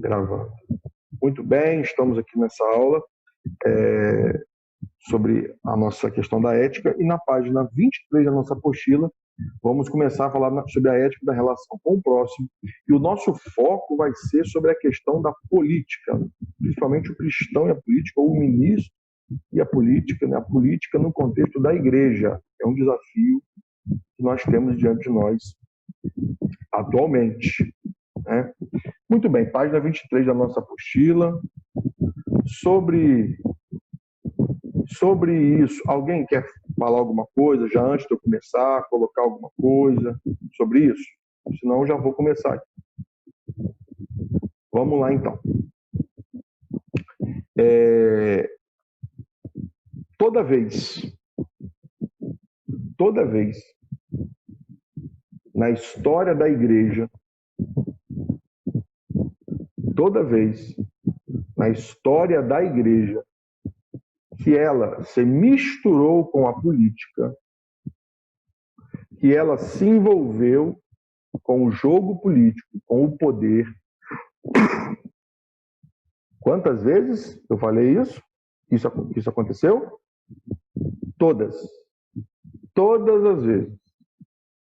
Gravando. Muito bem, estamos aqui nessa aula sobre a nossa questão da ética e na página 23 da nossa apostila vamos começar a falar sobre a ética da relação com o próximo e o nosso foco vai ser sobre a questão da política, principalmente o cristão e a política, ou o ministro e a política, né? A política no contexto da igreja. É um desafio que nós temos diante de nós atualmente, né? Muito bem, página 23 da nossa apostila. Sobre isso, alguém quer falar alguma coisa já antes de eu começar, colocar alguma coisa sobre isso? Senão eu já vou começar aqui. Vamos lá, então. Toda vez na história da igreja, que ela se misturou com a política, que ela se envolveu com o jogo político, com o poder. Quantas vezes eu falei isso? Isso aconteceu? Todas. Todas as vezes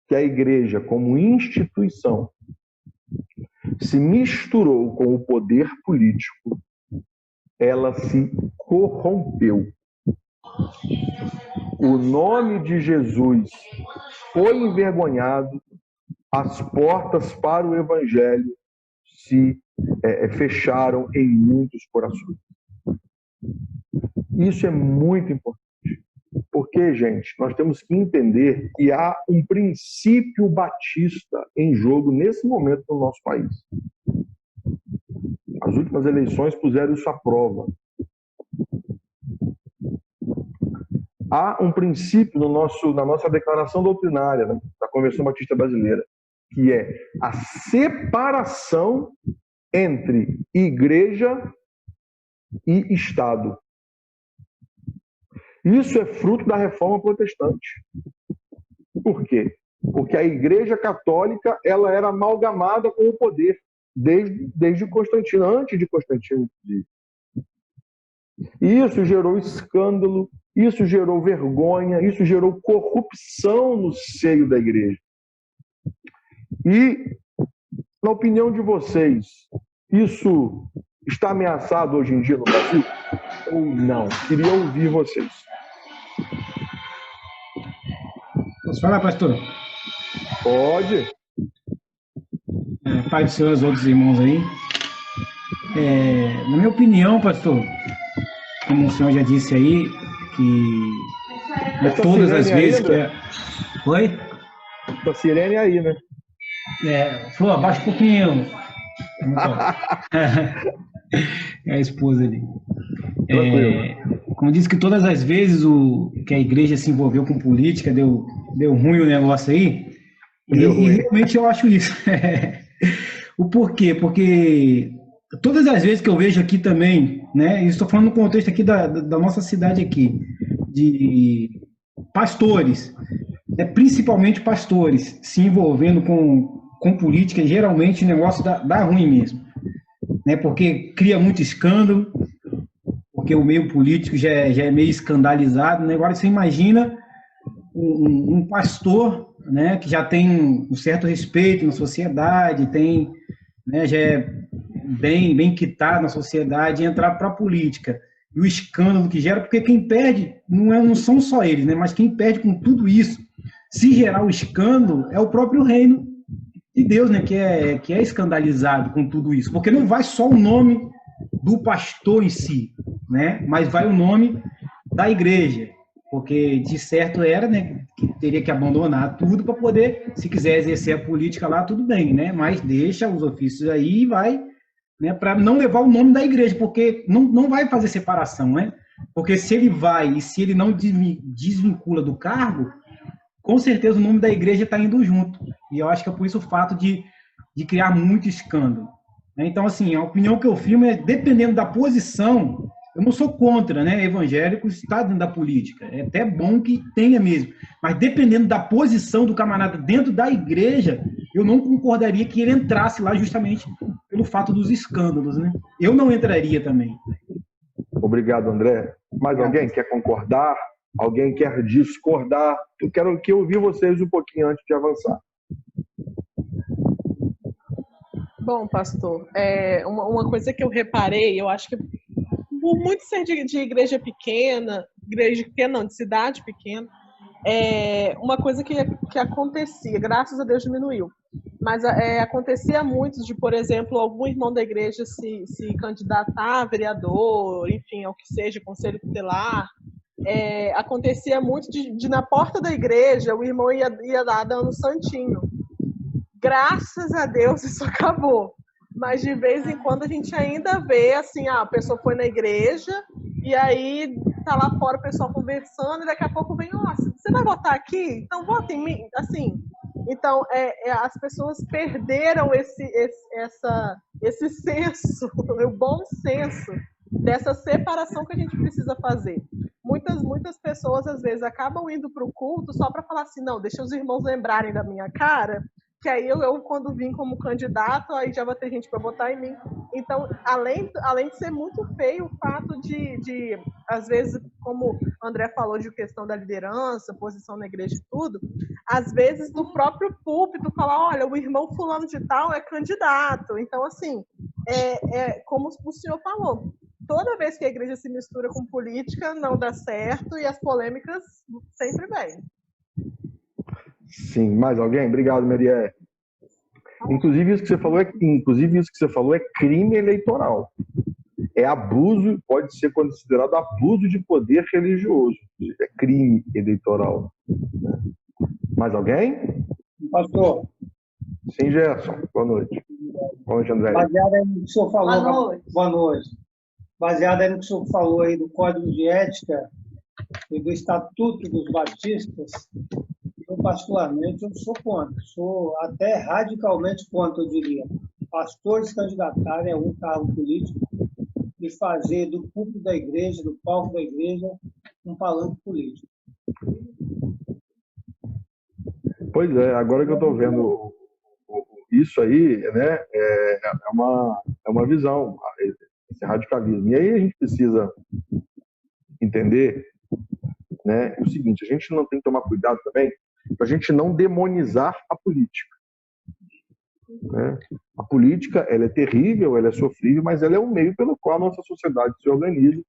que a igreja, como instituição, se misturou com o poder político, ela se corrompeu. O nome de Jesus foi envergonhado, as portas para o evangelho se fecharam em muitos corações. Isso é muito importante, porque, gente, nós temos que entender que há um princípio batista em jogo nesse momento no nosso país. As últimas eleições puseram isso à prova. Há um princípio na nossa declaração doutrinária, né, da Convenção Batista Brasileira, que é a separação entre igreja e Estado. Isso é fruto da Reforma Protestante. Por quê? Porque a Igreja Católica ela era amalgamada com o poder desde Constantino, antes de Constantino. Isso gerou escândalo, isso gerou vergonha, isso gerou corrupção no seio da igreja. E, na opinião de vocês, isso está ameaçado hoje em dia no Brasil? Ou não? Queria ouvir vocês. Posso falar, pastor? Pode. Pai do Senhor, os outros irmãos aí. Na minha opinião, pastor, como o senhor já disse aí, que todas as vezes que... Oi? A sirene aí, né? Flor, abaixa um pouquinho. É a esposa ali. Como disse que todas as vezes que a igreja se envolveu com política, deu ruim o negócio aí, e realmente eu acho isso. O porquê? Porque todas as vezes que eu vejo aqui também, né, e estou falando no contexto aqui da nossa cidade aqui, de pastores, principalmente pastores, se envolvendo com política, geralmente o negócio dá ruim mesmo, né, porque cria muito escândalo, porque o meio político já é meio escandalizado, né? Agora você imagina um pastor, né, que já tem um certo respeito na sociedade, né, já é bem quitado na sociedade, entrar para a política. E o escândalo que gera, porque quem perde não são só eles, né, mas quem perde com tudo isso, se gerar o escândalo, é o próprio reino de Deus, né, que é escandalizado com tudo isso. Porque não vai só o nome do pastor em si, né, mas vai o nome da igreja. Porque de certo era, né, que teria que abandonar tudo para poder, se quiser exercer a política lá, tudo bem, né, mas deixa os ofícios aí e vai, né, para não levar o nome da igreja, porque não vai fazer separação, né, porque se ele vai e se ele não desvincula do cargo, com certeza o nome da igreja está indo junto, e eu acho que é por isso o fato de criar muito escândalo. Então, assim, a opinião que eu firmo é, dependendo da posição, eu não sou contra, né, evangélicos estar dentro da política, é até bom que tenha mesmo, mas dependendo da posição do camarada dentro da igreja, eu não concordaria que ele entrasse lá justamente pelo fato dos escândalos, né? Eu não entraria também. Obrigado, André. Mais alguém quer concordar? Alguém quer discordar? Eu quero que ouvir vocês um pouquinho antes de avançar. Bom, pastor, uma coisa que eu reparei, eu acho que por muito ser de igreja pequena não, de cidade pequena, uma coisa que acontecia, graças a Deus diminuiu, mas acontecia muito de, por exemplo, algum irmão da igreja se candidatar a vereador, enfim, ao que seja, conselho tutelar. Acontecia muito de na porta da igreja o irmão ia lá dando santinho. Graças a Deus isso acabou. Mas de vez em quando a gente ainda vê assim, a pessoa foi na igreja e aí tá lá fora o pessoal conversando e daqui a pouco vem, nossa, você vai votar aqui? Então vota em mim, assim. Então, as pessoas perderam esse senso, o bom senso dessa separação que a gente precisa fazer. Muitas pessoas, às vezes, acabam indo para o culto só para falar assim, não, deixa os irmãos lembrarem da minha cara, que aí eu quando vim como candidato, aí já vai ter gente para votar em mim. Então, além de ser muito feio o fato de, às vezes, como o André falou de questão da liderança, posição na igreja e tudo, às vezes no próprio púlpito falar, olha, o irmão fulano de tal é candidato. Então, assim, como o senhor falou, toda vez que a igreja se mistura com política, não dá certo e as polêmicas sempre vêm. Sim, mais alguém? Obrigado, Maria. Inclusive isso que você falou é crime eleitoral. É abuso, pode ser considerado abuso de poder religioso. É crime eleitoral. Mais alguém? Pastor. Sim, Gerson. Boa noite. Boa noite, André. Baseado aí no que o senhor falou. Boa noite. Baseado aí no que o senhor falou aí do Código de Ética e do Estatuto dos Batistas, eu, particularmente, eu sou contra. Sou até radicalmente contra, eu diria. Pastores candidatarem a um cargo político e fazer do púlpito da igreja, do palco da igreja, um palanque político. Pois é, agora que eu estou vendo isso aí, né, é uma visão, esse radicalismo. E aí a gente precisa entender, né, o seguinte, a gente não tem que tomar cuidado também para a gente não demonizar a política. Né? A política, ela é terrível, ela é sofrível, mas ela é um meio pelo qual a nossa sociedade se organiza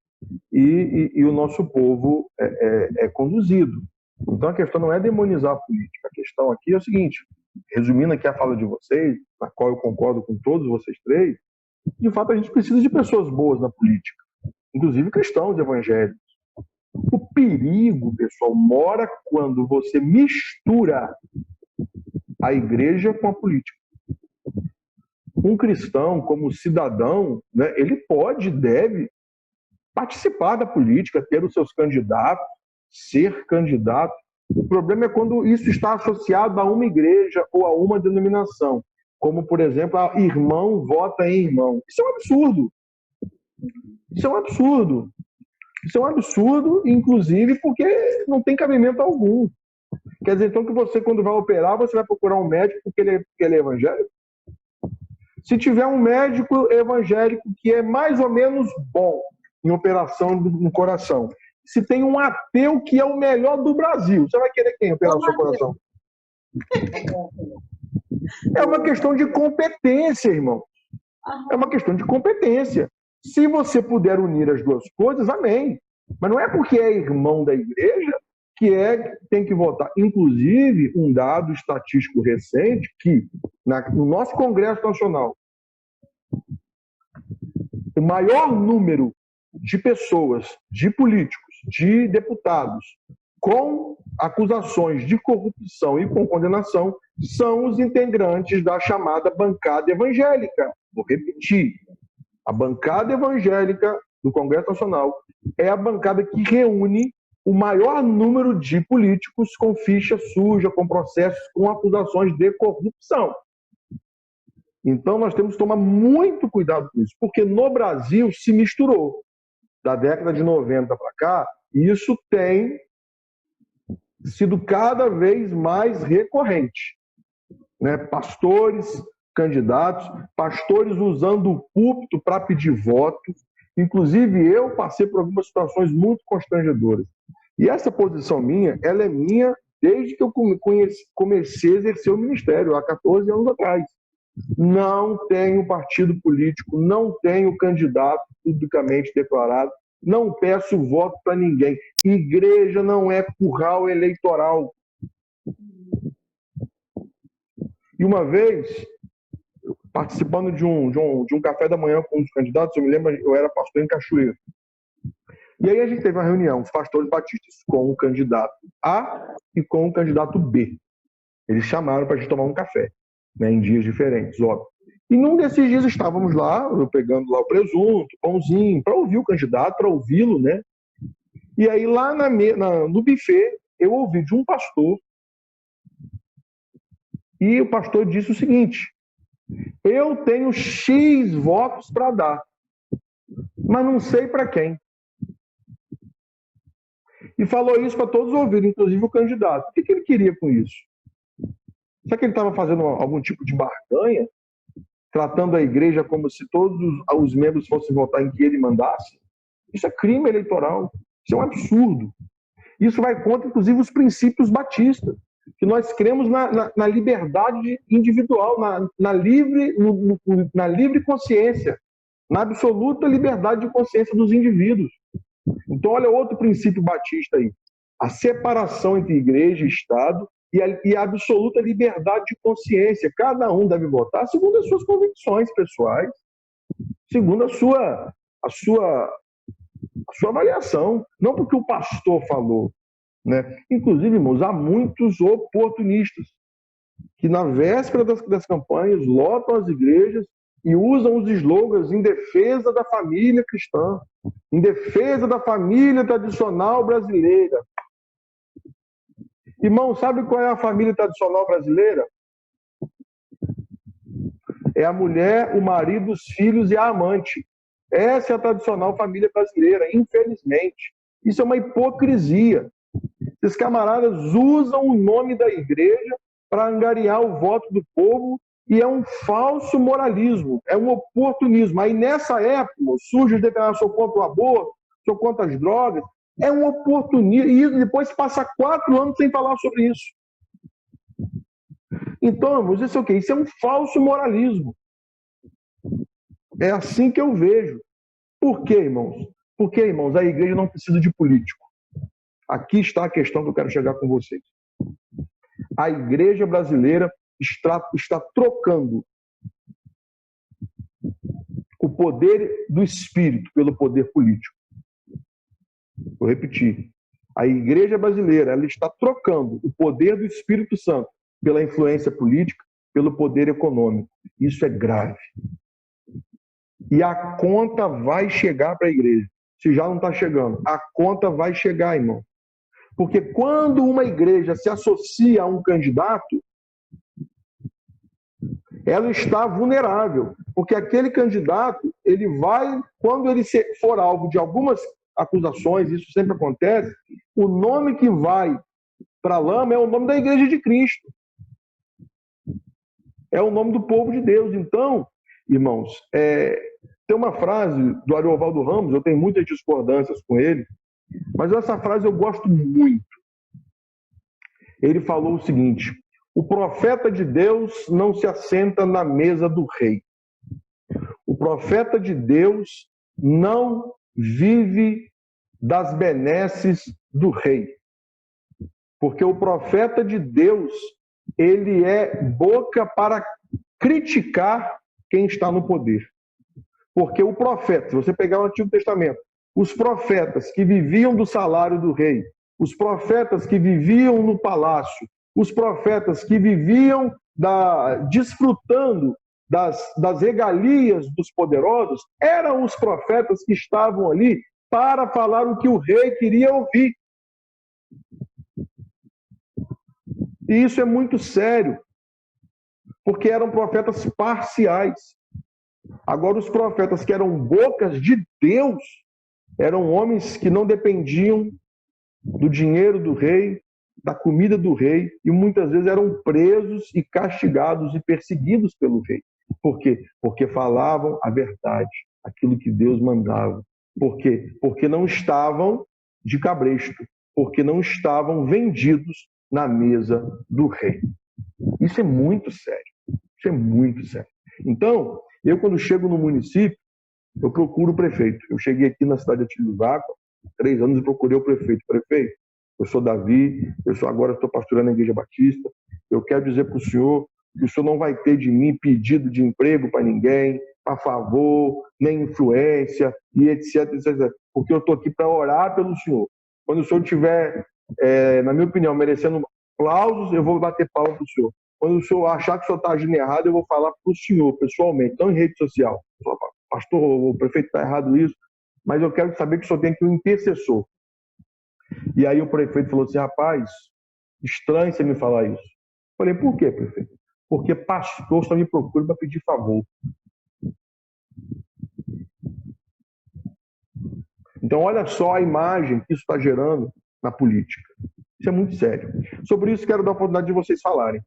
e o nosso povo é conduzido. Então a questão não é demonizar a política, a questão aqui é o seguinte, resumindo aqui a fala de vocês, na qual eu concordo com todos vocês três, de fato a gente precisa de pessoas boas na política, inclusive cristãos evangélicos. O perigo, pessoal, mora quando você mistura a igreja com a política. Um cristão, como cidadão, né, ele pode e deve participar da política, ter os seus candidatos, ser candidato. O problema é quando isso está associado a uma igreja ou a uma denominação, como, por exemplo, irmão vota em irmão. Isso é um absurdo. Isso é um absurdo. Isso é um absurdo, inclusive, porque não tem cabimento algum. Quer dizer, então, que você, quando vai operar, você vai procurar um médico porque ele é evangélico? Se tiver um médico evangélico que é mais ou menos bom em operação no coração, se tem um ateu que é o melhor do Brasil, você vai querer quem operar o seu coração? É uma questão de competência, irmão. É uma questão de competência. Se você puder unir as duas coisas, amém. Mas não é porque é irmão da igreja que tem que votar. Inclusive, um dado estatístico recente que, no nosso Congresso Nacional, o maior número de pessoas, de políticos, de deputados, com acusações de corrupção e com condenação, são os integrantes da chamada bancada evangélica. Vou repetir. A bancada evangélica do Congresso Nacional é a bancada que reúne o maior número de políticos com ficha suja, com processos, com acusações de corrupção. Então, nós temos que tomar muito cuidado com isso, porque no Brasil se misturou. Da década de 90 para cá, isso tem sido cada vez mais recorrente. Né? Pastores candidatos, pastores usando o púlpito para pedir voto. Inclusive, eu passei por algumas situações muito constrangedoras. E essa posição minha, ela é minha desde que eu comecei a exercer o ministério, há 14 anos atrás. Não tenho partido político, não tenho candidato publicamente declarado, não peço voto para ninguém. Igreja não é curral eleitoral. E uma vez, participando de um café da manhã com um dos candidatos, eu me lembro, eu era pastor em Cachoeiro. E aí a gente teve uma reunião, os pastores batistas, com o candidato A e com o candidato B. Eles chamaram para a gente tomar um café, né, em dias diferentes, óbvio. E num desses dias estávamos lá, eu pegando lá o presunto, pãozinho, para ouvir o candidato, para ouvi-lo, né? E aí lá no buffet, eu ouvi de um pastor, e o pastor disse o seguinte: eu tenho X votos para dar, mas não sei para quem. E falou isso para todos ouvirem, inclusive o candidato. O que ele queria com isso? Será que ele estava fazendo algum tipo de barganha? Tratando a igreja como se todos os membros fossem votar em que ele mandasse? Isso é crime eleitoral. Isso é um absurdo. Isso vai contra, inclusive, os princípios batistas, que nós cremos na liberdade individual, na livre consciência, na absoluta liberdade de consciência dos indivíduos. Então, olha outro princípio batista aí. A separação entre igreja e Estado e a absoluta liberdade de consciência. Cada um deve votar segundo as suas convicções pessoais, segundo a sua avaliação, não porque o pastor falou, né? Inclusive, irmãos, há muitos oportunistas que na véspera das campanhas lotam as igrejas e usam os slogans em defesa da família cristã, em defesa da família tradicional brasileira. Irmão, sabe qual é a família tradicional brasileira? É a mulher, o marido, os filhos e a amante. Essa é a tradicional família brasileira, infelizmente. Isso é uma hipocrisia. Esses camaradas usam o nome da igreja para angariar o voto do povo e é um falso moralismo, é um oportunismo. Aí nessa época surge os declarações: sou contra o aborto, sou contra as drogas. É um oportunismo, e depois passa 4 anos sem falar sobre isso. Então, irmãos, isso é o quê? Isso é um falso moralismo. É assim que eu vejo. Por quê, irmãos? Porque, irmãos, a igreja não precisa de político. Aqui está a questão que eu quero chegar com vocês. A igreja brasileira está trocando o poder do Espírito pelo poder político. Vou repetir. A igreja brasileira ela está trocando o poder do Espírito Santo pela influência política, pelo poder econômico. Isso é grave. E a conta vai chegar para a igreja. Se já não está chegando, a conta vai chegar, irmão. Porque quando uma igreja se associa a um candidato, ela está vulnerável. Porque aquele candidato, ele vai, quando ele for alvo de algumas acusações, isso sempre acontece, o nome que vai para a lama é o nome da igreja de Cristo. É o nome do povo de Deus. Então, irmãos, tem uma frase do Ariovaldo Ramos, eu tenho muitas discordâncias com ele, mas essa frase eu gosto muito. Ele falou o seguinte: o profeta de Deus não se assenta na mesa do rei. O profeta de Deus não vive das benesses do rei. Porque o profeta de Deus, ele é boca para criticar quem está no poder. Porque o profeta, se você pegar o Antigo Testamento, os profetas que viviam do salário do rei, os profetas que viviam no palácio, os profetas que viviam desfrutando das regalias dos poderosos, eram os profetas que estavam ali para falar o que o rei queria ouvir. E isso é muito sério, porque eram profetas parciais. Agora, os profetas que eram bocas de Deus eram homens que não dependiam do dinheiro do rei, da comida do rei e muitas vezes eram presos e castigados e perseguidos pelo rei. Por quê? Porque falavam a verdade, aquilo que Deus mandava. Por quê? Porque não estavam de cabresto, porque não estavam vendidos na mesa do rei. Isso é muito sério. Isso é muito sério. Então, eu quando chego no município, eu procuro o prefeito. Eu cheguei aqui na cidade de Atibaco, 3 anos, e procurei o prefeito. Prefeito, eu sou Davi, agora estou pastorando a Igreja Batista. Eu quero dizer para o senhor que o senhor não vai ter de mim pedido de emprego para ninguém, a favor, nem influência, e etc, etc. Porque eu estou aqui para orar pelo senhor. Quando o senhor estiver, na minha opinião, merecendo aplausos, eu vou bater palma para o senhor. Quando o senhor achar que o senhor está agindo errado, eu vou falar para o senhor, pessoalmente, não em rede social. Pastor, o prefeito está errado isso, mas eu quero saber que o senhor tem aqui um intercessor. E aí o prefeito falou assim, rapaz, estranho você me falar isso. Eu falei, por quê, prefeito? Porque pastor só me procura para pedir favor. Então, olha só a imagem que isso está gerando na política. Isso é muito sério. Sobre isso, quero dar a oportunidade de vocês falarem.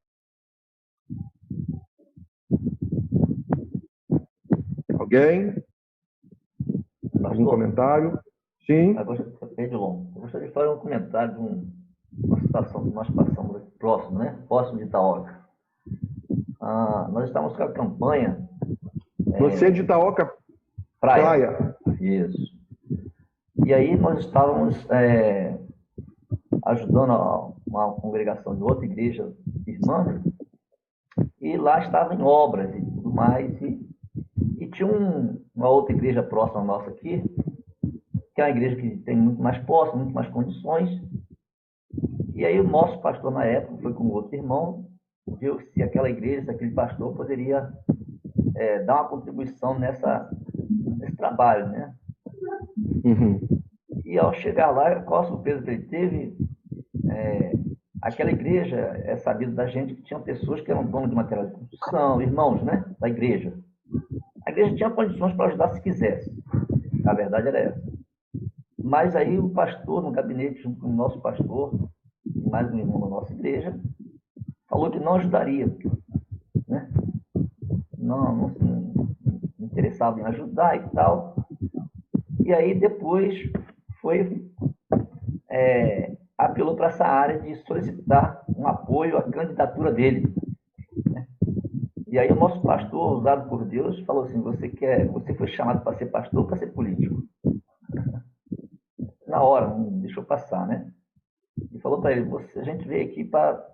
Alguém? Algum comentário? Sim? Eu gostaria de fazer um comentário de uma situação que nós passamos aqui próximo, né? Próximo de Itaoca. Nós estávamos com a campanha... Você é de Itaoca? Praia. Isso. E aí nós estávamos ajudando uma congregação de outra igreja irmã, e lá estava em obras e tudo mais, e tinha uma outra igreja próxima nossa aqui, que é uma igreja que tem muito mais posse, muito mais condições, e aí o nosso pastor na época foi com outro irmão, viu se aquela igreja, se aquele pastor poderia dar uma contribuição nesse trabalho, né? Uhum. E ao chegar lá, qual a surpresa que ele teve? Aquela igreja é sabido da gente que tinha pessoas que eram donos de material de construção, irmãos, né, da igreja. A igreja tinha condições para ajudar se quisesse. A verdade era essa. Mas aí o pastor, no gabinete, junto com o nosso pastor, mais um irmão da nossa igreja, falou que não ajudaria, né? Não se interessava em ajudar e tal. E aí depois apelou para essa área de solicitar um apoio à candidatura dele, né? E aí o nosso pastor, usado por Deus, falou assim, você foi chamado para ser pastor ou para ser político? Na hora, não deixou passar, né? E falou para ele, a gente veio aqui para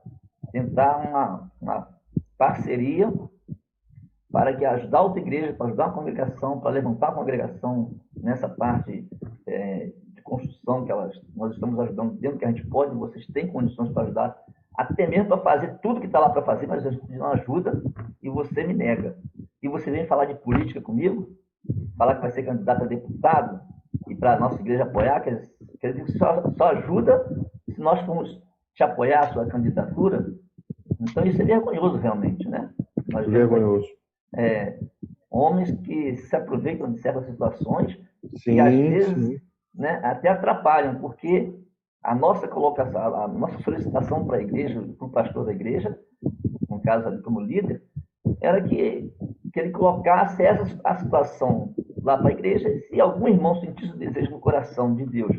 tentar uma parceria para que ajudar outra igreja, para ajudar a congregação, para levantar a congregação nessa parte de construção que nós estamos ajudando dentro que a gente pode, vocês têm condições para ajudar, até mesmo para fazer tudo que está lá para fazer, mas a gente não ajuda e você me nega. E você vem falar de política comigo, falar que vai ser candidato a deputado e para a nossa igreja apoiar, quer dizer que só ajuda se nós formos te apoiar a sua candidatura. Então isso é vergonhoso realmente, né? Vergonhoso. Homens que se aproveitam de certas situações sim, e às vezes né, até atrapalham, porque a nossa colocação, a nossa solicitação para a igreja, para o pastor da igreja, no caso ali como líder, era que ele colocasse a situação lá para a igreja, e se algum irmão sentisse o desejo no coração de Deus,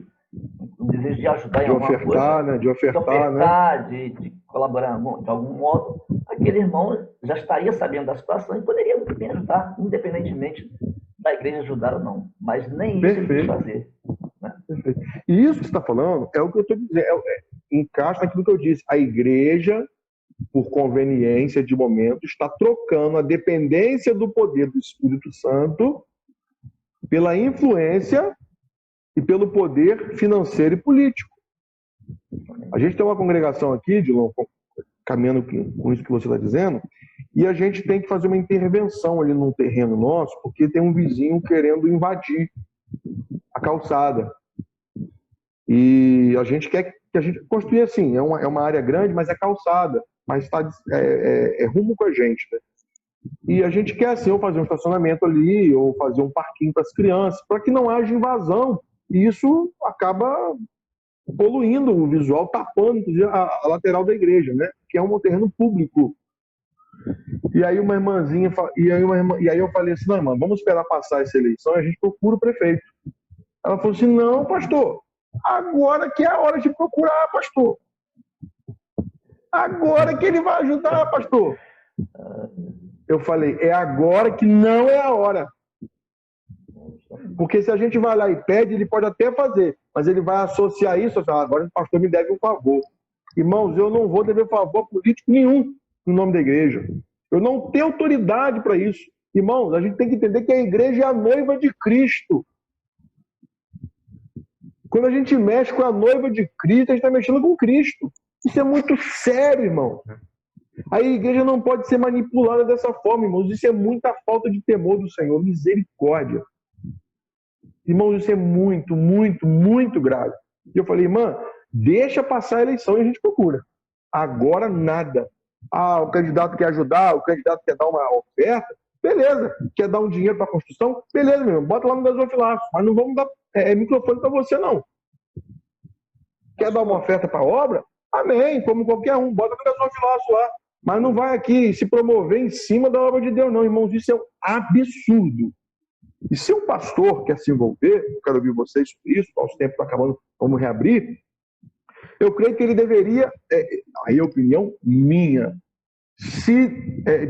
o desejo de ajudar em alguma coisa, né? De ofertar, de colaborar de algum modo, aquele irmão já estaria sabendo da situação e poderia muito bem ajudar, independentemente da igreja ajudar ou não. Mas nem isso ele quis fazer. Né? Perfeito. E isso que você está falando é o que eu estou dizendo, encaixa naquilo que eu disse. A igreja, por conveniência de momento, está trocando a dependência do poder do Espírito Santo pela influência e pelo poder financeiro e político. A gente tem uma congregação aqui, Dilon, caminhando com isso que você está dizendo, e a gente tem que fazer uma intervenção ali num terreno nosso, porque tem um vizinho querendo invadir a calçada. E a gente quer que a gente construir assim, é uma área grande, mas é calçada, mas é rumo com a gente, né? E a gente quer assim, ou fazer um estacionamento ali, ou fazer um parquinho para as crianças, para que não haja invasão. E isso acaba poluindo o visual, tapando inclusive, a lateral da igreja, né? Que é um terreno público. E aí uma irmãzinha, e aí eu falei assim, não, irmã, vamos esperar passar essa eleição e a gente procura o prefeito. Ela falou assim, não, pastor, agora que é a hora de procurar, pastor. Agora que ele vai ajudar, pastor. Eu falei, é agora que não é a hora. Porque se a gente vai lá e pede, ele pode até fazer, mas ele vai associar isso, agora o pastor me deve um favor. Irmãos, eu não vou dever favor político nenhum no nome da igreja. Eu não tenho autoridade para isso. Irmãos, a gente tem que entender que a igreja é a noiva de Cristo. Quando a gente mexe com a noiva de Cristo, a gente está mexendo com Cristo. Isso é muito sério, irmão. A igreja não pode ser manipulada dessa forma, irmãos. Isso é muita falta de temor do Senhor. Misericórdia. Irmãos, isso é muito, muito, muito grave. E eu falei, irmã, deixa passar a eleição e a gente procura. Agora nada. Ah, o candidato quer ajudar, o candidato quer dar uma oferta, beleza. Quer dar um dinheiro para a construção, beleza, meu irmão. Bota lá no gasofilaço. Mas não vamos dar microfone para você, não. Quer dar uma oferta para a obra? Amém, como qualquer um. Bota no gasofilaço lá. Mas não vai aqui se promover em cima da obra de Deus, não. Irmãos, isso é um absurdo. E se um pastor quer se envolver, eu quero ouvir vocês sobre isso, nosso tempo está acabando, vamos reabrir, eu creio que ele deveria, aí é a opinião minha, se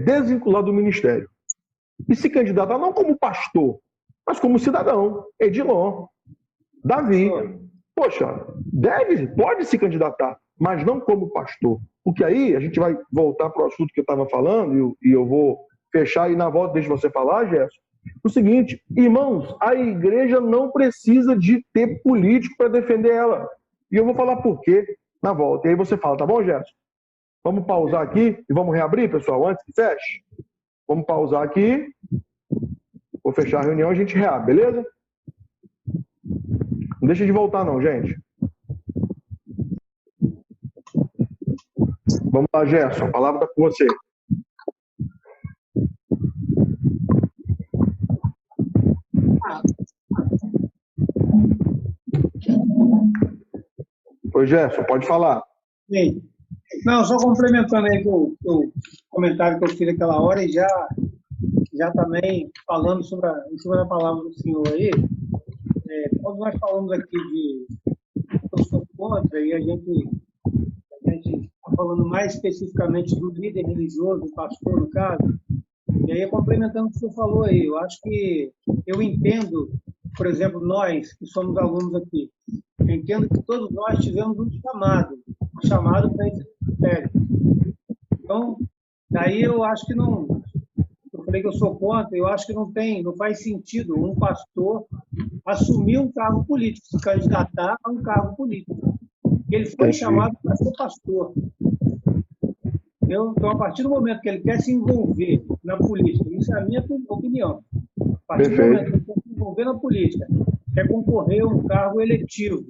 desvincular do ministério. E se candidatar não como pastor, mas como cidadão, Edilon, Davi. Poxa, pode se candidatar, mas não como pastor. Porque aí a gente vai voltar para o assunto que eu estava falando, e eu vou fechar e na volta deixa você falar, Gerson. O seguinte, irmãos, a igreja não precisa de ter político para defender ela. E eu vou falar por quê na volta. E aí você fala, tá bom, Gerson? Vamos pausar aqui e vamos reabrir, pessoal, antes que feche? Vamos pausar aqui. Vou fechar a reunião e a gente reabre, beleza? Não deixa de voltar não, gente. Vamos lá, Gerson, a palavra está com você. Oi, Gerson, pode falar. Sim. Não, só complementando aí o comentário que eu fiz naquela hora e já também falando em cima da palavra do senhor aí, quando nós falamos aqui de eu sou contra e a gente está falando mais especificamente do líder religioso, do pastor, no caso, e aí complementando o que o senhor falou aí, eu acho que eu entendo, por exemplo, nós que somos alunos aqui, eu entendo que todos nós tivemos um chamado para esse ministério. Então, daí eu acho que não, eu falei que eu sou contra, eu acho que não faz sentido um pastor assumir um cargo político, se candidatar a um cargo político. Ele foi chamado para ser pastor. Entendeu? Então, a partir do momento que ele quer se envolver na política, isso é a minha opinião, a partir do momento que ele quer se envolver na política, quer concorrer a um cargo eletivo,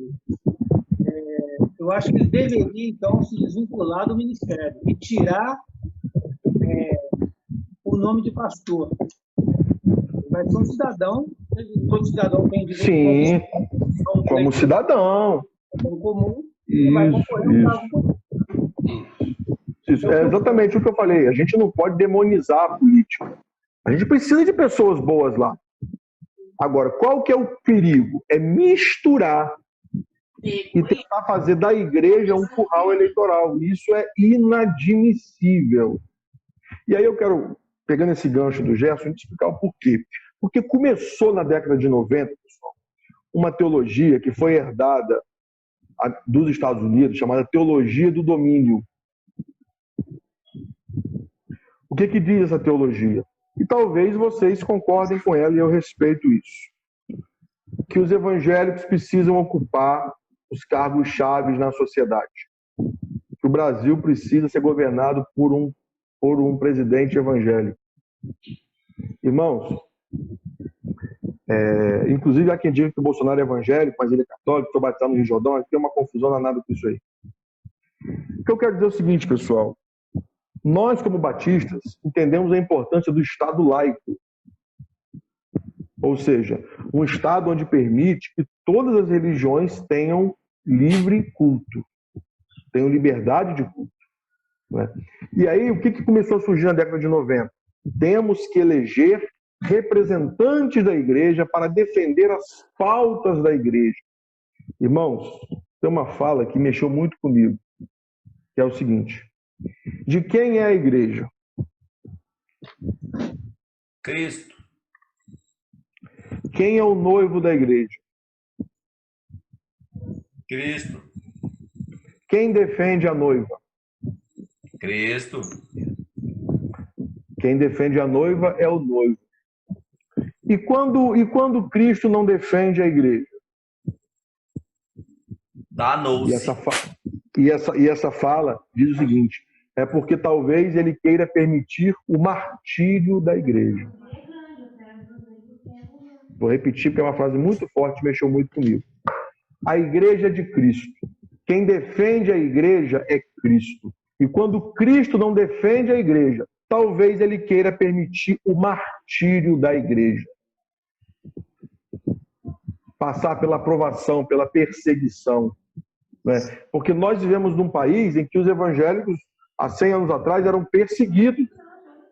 eu acho que ele deveria, então, se desvincular do ministério e tirar o nome de pastor. Vai ser um cidadão, todo cidadão tem direito. Sim, como cidadão. Comum, e vai concorrer a um cargo político. Isso, é exatamente o que eu falei. A gente não pode demonizar a política. A gente precisa de pessoas boas lá. Agora, qual que é o perigo? É misturar e tentar fazer da igreja um curral eleitoral. Isso é inadmissível. E aí eu quero, pegando esse gancho do Gerson, explicar o porquê. Porque começou na década de 90, pessoal, uma teologia que foi herdada dos Estados Unidos, chamada teologia do domínio. O que diz essa teologia? E talvez vocês concordem com ela e eu respeito isso. Que os evangélicos precisam ocupar os cargos chaves na sociedade. Que o Brasil precisa ser governado por um presidente evangélico. Irmãos, inclusive há quem diga que o Bolsonaro é evangélico, mas ele é católico, foi batizado no Rio Jordão, tem uma confusão danada com isso aí. O que eu quero dizer é o seguinte, pessoal. Nós, como batistas, entendemos a importância do Estado laico. Ou seja, um Estado onde permite que todas as religiões tenham livre culto. Tenho liberdade de culto. Né? E aí, o que começou a surgir na década de 90? Temos que eleger representantes da igreja para defender as pautas da igreja. Irmãos, tem uma fala que mexeu muito comigo, que é o seguinte: de quem é a igreja? Cristo. Quem é o noivo da igreja? Cristo. Quem defende a noiva? Cristo. Quem defende a noiva é o noivo. E quando Cristo não defende a igreja? Danou-se. E essa fala diz o seguinte: é porque talvez ele queira permitir o martírio da igreja. Vou repetir porque é uma frase muito forte, mexeu muito comigo. A igreja de Cristo. Quem defende a igreja é Cristo. E quando Cristo não defende a igreja, talvez ele queira permitir o martírio da igreja. Passar pela provação, pela perseguição. Né? Porque nós vivemos num país em que os evangélicos, há 100 anos atrás, eram perseguidos,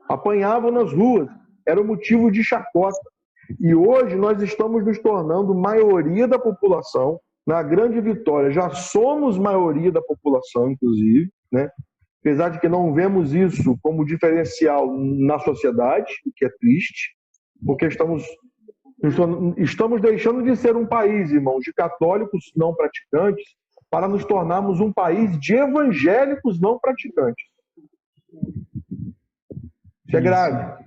apanhavam nas ruas, era motivo de chacota. E hoje nós estamos nos tornando maioria da população, na grande vitória. Já somos maioria da população, inclusive, né? Apesar de que não vemos isso como diferencial na sociedade, o que é triste, porque estamos deixando de ser um país, irmãos, de católicos não praticantes, para nos tornarmos um país de evangélicos não praticantes. Isso é grave.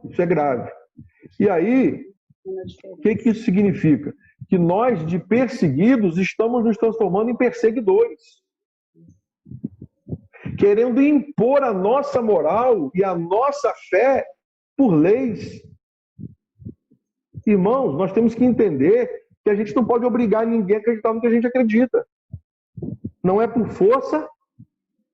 Isso é grave. E aí, o que isso significa? Que nós, de perseguidos, estamos nos transformando em perseguidores. Querendo impor a nossa moral e a nossa fé por leis. Irmãos, nós temos que entender que a gente não pode obrigar ninguém a acreditar no que a gente acredita. Não é por força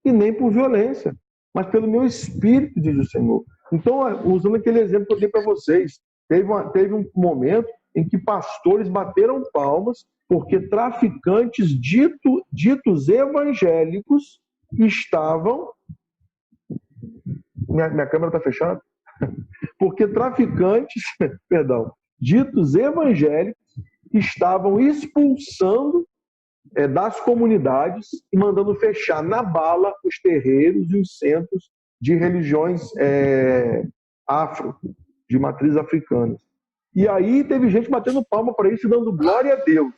e nem por violência, mas pelo meu espírito, diz o Senhor. Então, usando aquele exemplo que eu dei para vocês, teve um momento em que pastores bateram palmas porque traficantes ditos evangélicos estavam... Minha câmera está fechada? Porque traficantes, ditos evangélicos estavam expulsando das comunidades e mandando fechar na bala os terreiros e os centros de religiões afro, de matriz africana. E aí teve gente batendo palma para isso e dando glória a Deus.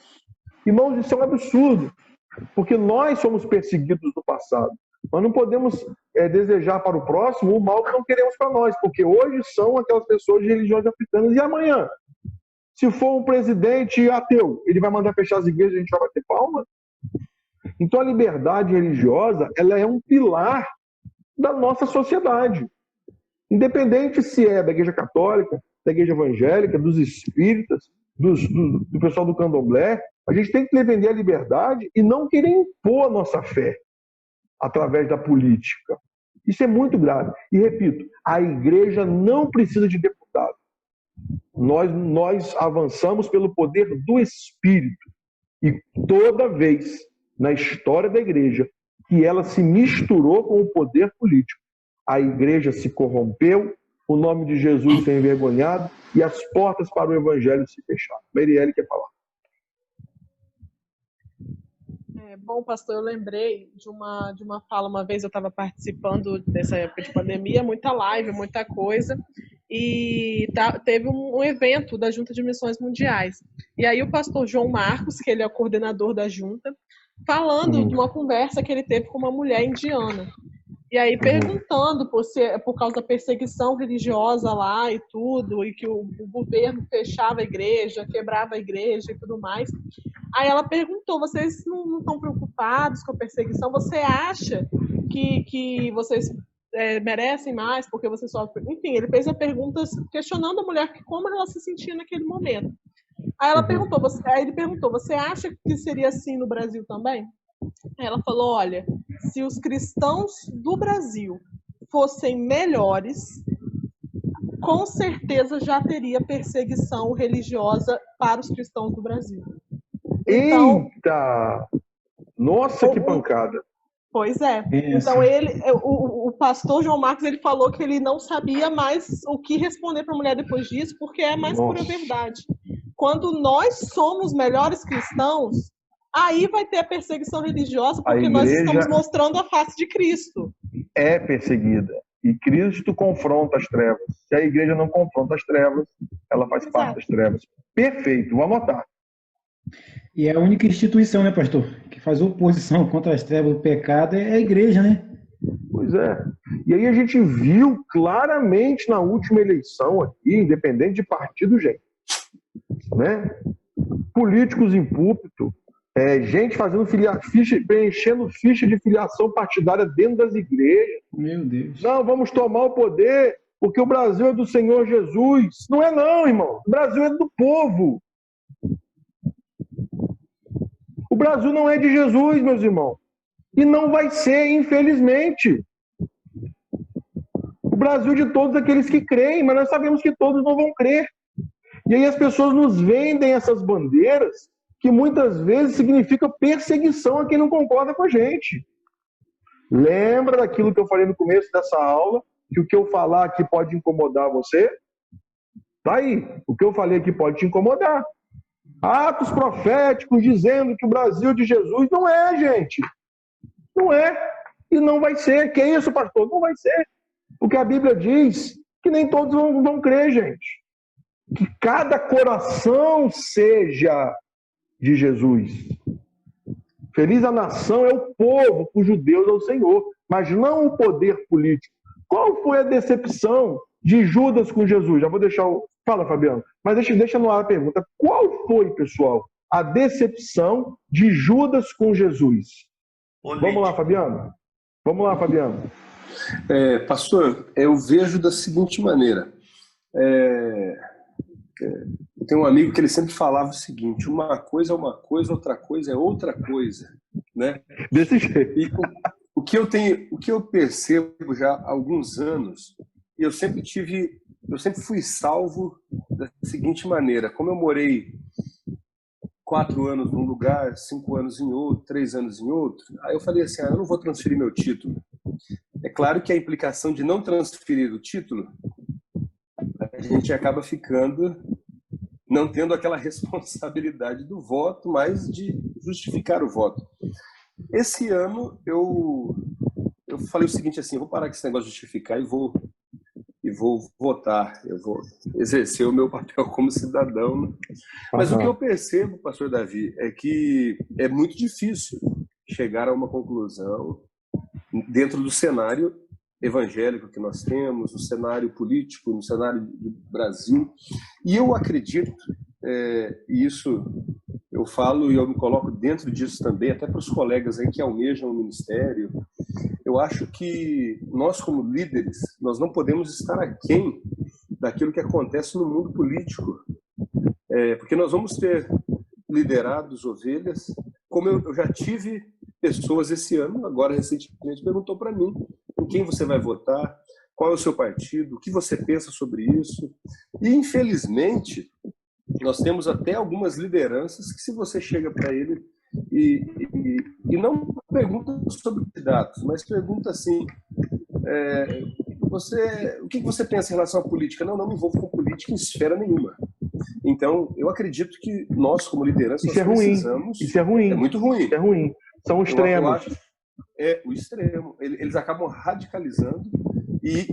Irmãos, isso é um absurdo, porque nós somos perseguidos no passado. Nós não podemos desejar para o próximo o mal que não queremos para nós, porque hoje são aquelas pessoas de religiões africanas e amanhã, se for um presidente ateu, ele vai mandar fechar as igrejas e a gente vai bater palma? Então a liberdade religiosa, ela é um pilar da nossa sociedade. Independente se é da igreja católica, da igreja evangélica, dos espíritas, do pessoal do candomblé, a gente tem que defender a liberdade e não querer impor a nossa fé através da política. Isso é muito grave. E repito, a igreja não precisa de deputado. Nós avançamos pelo poder do Espírito. E toda vez na história da igreja que ela se misturou com o poder político, a igreja se corrompeu, o nome de Jesus foi envergonhado e as portas para o evangelho se fecharam. Marielle quer falar. Bom, pastor, eu lembrei de uma fala. Uma vez eu estava participando dessa época de pandemia, muita live, muita coisa, e teve um evento da Junta de Missões Mundiais. E aí o pastor João Marcos, que ele é o coordenador da junta, falando de uma conversa que ele teve com uma mulher indiana. E aí perguntando por causa da perseguição religiosa lá e tudo, e que o governo fechava a igreja, quebrava a igreja e tudo mais. Aí ela perguntou: vocês não estão preocupados com a perseguição? Você acha que vocês merecem mais porque vocês sofrem? Enfim, ele fez a pergunta questionando a mulher como ela se sentia naquele momento. Aí ele perguntou: você acha que seria assim no Brasil também? Ela falou: olha, se os cristãos do Brasil fossem melhores, com certeza já teria perseguição religiosa para os cristãos do Brasil. Então, Eita! Nossa, que pancada! Pois é. Isso. Então, o pastor João Marcos, ele falou que ele não sabia mais o que responder para a mulher depois disso, porque é a mais pura verdade. Quando nós somos melhores cristãos, aí vai ter a perseguição religiosa, porque nós estamos mostrando a face de Cristo. É perseguida. E Cristo confronta as trevas. Se a igreja não confronta as trevas, ela faz parte das trevas. Perfeito, vou anotar. E é a única instituição, né, pastor, que faz oposição contra as trevas do pecado é a igreja, né? Pois é. E aí a gente viu claramente na última eleição aqui, independente de partido, gente, né? Políticos em púlpito, gente fazendo preenchendo ficha de filiação partidária dentro das igrejas. Meu Deus. Não, vamos tomar o poder porque o Brasil é do Senhor Jesus. Não é não, irmão. O Brasil é do povo. O Brasil não é de Jesus, meus irmãos. E não vai ser, infelizmente. O Brasil é de todos aqueles que creem, mas nós sabemos que todos não vão crer. E aí as pessoas nos vendem essas bandeiras que muitas vezes significa perseguição a quem não concorda com a gente. Lembra daquilo que eu falei no começo dessa aula, que o que eu falar aqui pode incomodar você? Tá aí, o que eu falei aqui pode te incomodar. Atos proféticos dizendo que o Brasil é de Jesus. Não é, gente. Não é. E não vai ser. Que isso, pastor? Não vai ser. Porque a Bíblia diz que nem todos vão crer, gente. Que cada coração seja de Jesus. Feliz a nação é o povo cujo Deus é o Senhor, mas não o poder político. Qual foi a decepção de Judas com Jesus? Já vou deixar o... Fala, Fabiano. Mas deixa no ar a pergunta. Qual foi, pessoal, a decepção de Judas com Jesus? Vamos lá, Fabiano. Vamos lá, Fabiano. Pastor, eu vejo da seguinte maneira. Eu tenho um amigo que ele sempre falava o seguinte: uma coisa é uma coisa, outra coisa é outra coisa, né? Desse jeito. E o que eu percebo já há alguns anos, eu sempre fui salvo da seguinte maneira: como eu morei 4 anos num lugar, 5 anos em outro, 3 anos em outro, aí eu falei assim: eu não vou transferir meu título. É claro que a implicação de não transferir o título, a gente acaba ficando, não tendo aquela responsabilidade do voto, mas de justificar o voto. Esse ano eu falei o seguinte assim: eu vou parar com esse negócio de justificar e vou votar, eu vou exercer o meu papel como cidadão. Né? Mas o que eu percebo, pastor Davi, é que é muito difícil chegar a uma conclusão dentro do cenário evangélico que nós temos, no cenário político, no cenário do Brasil. E eu acredito, e isso eu falo e eu me coloco dentro disso também, até para os colegas aí que almejam o ministério, eu acho que nós, como líderes, nós não podemos estar aquém daquilo que acontece no mundo político, porque nós vamos ter liderados, ovelhas, como eu já tive pessoas esse ano, agora recentemente, perguntou para mim em quem você vai votar, qual é o seu partido, o que você pensa sobre isso. E, infelizmente, nós temos até algumas lideranças que, se você chega para ele e não pergunta sobre candidatos, mas pergunta assim: o que você pensa em relação à política? Não me envolvo com política em esfera nenhuma. Então, eu acredito que nós, como liderança, isso é ruim. Isso é ruim. É muito ruim. Isso é ruim. São extremos. O extremo. Eles acabam radicalizando e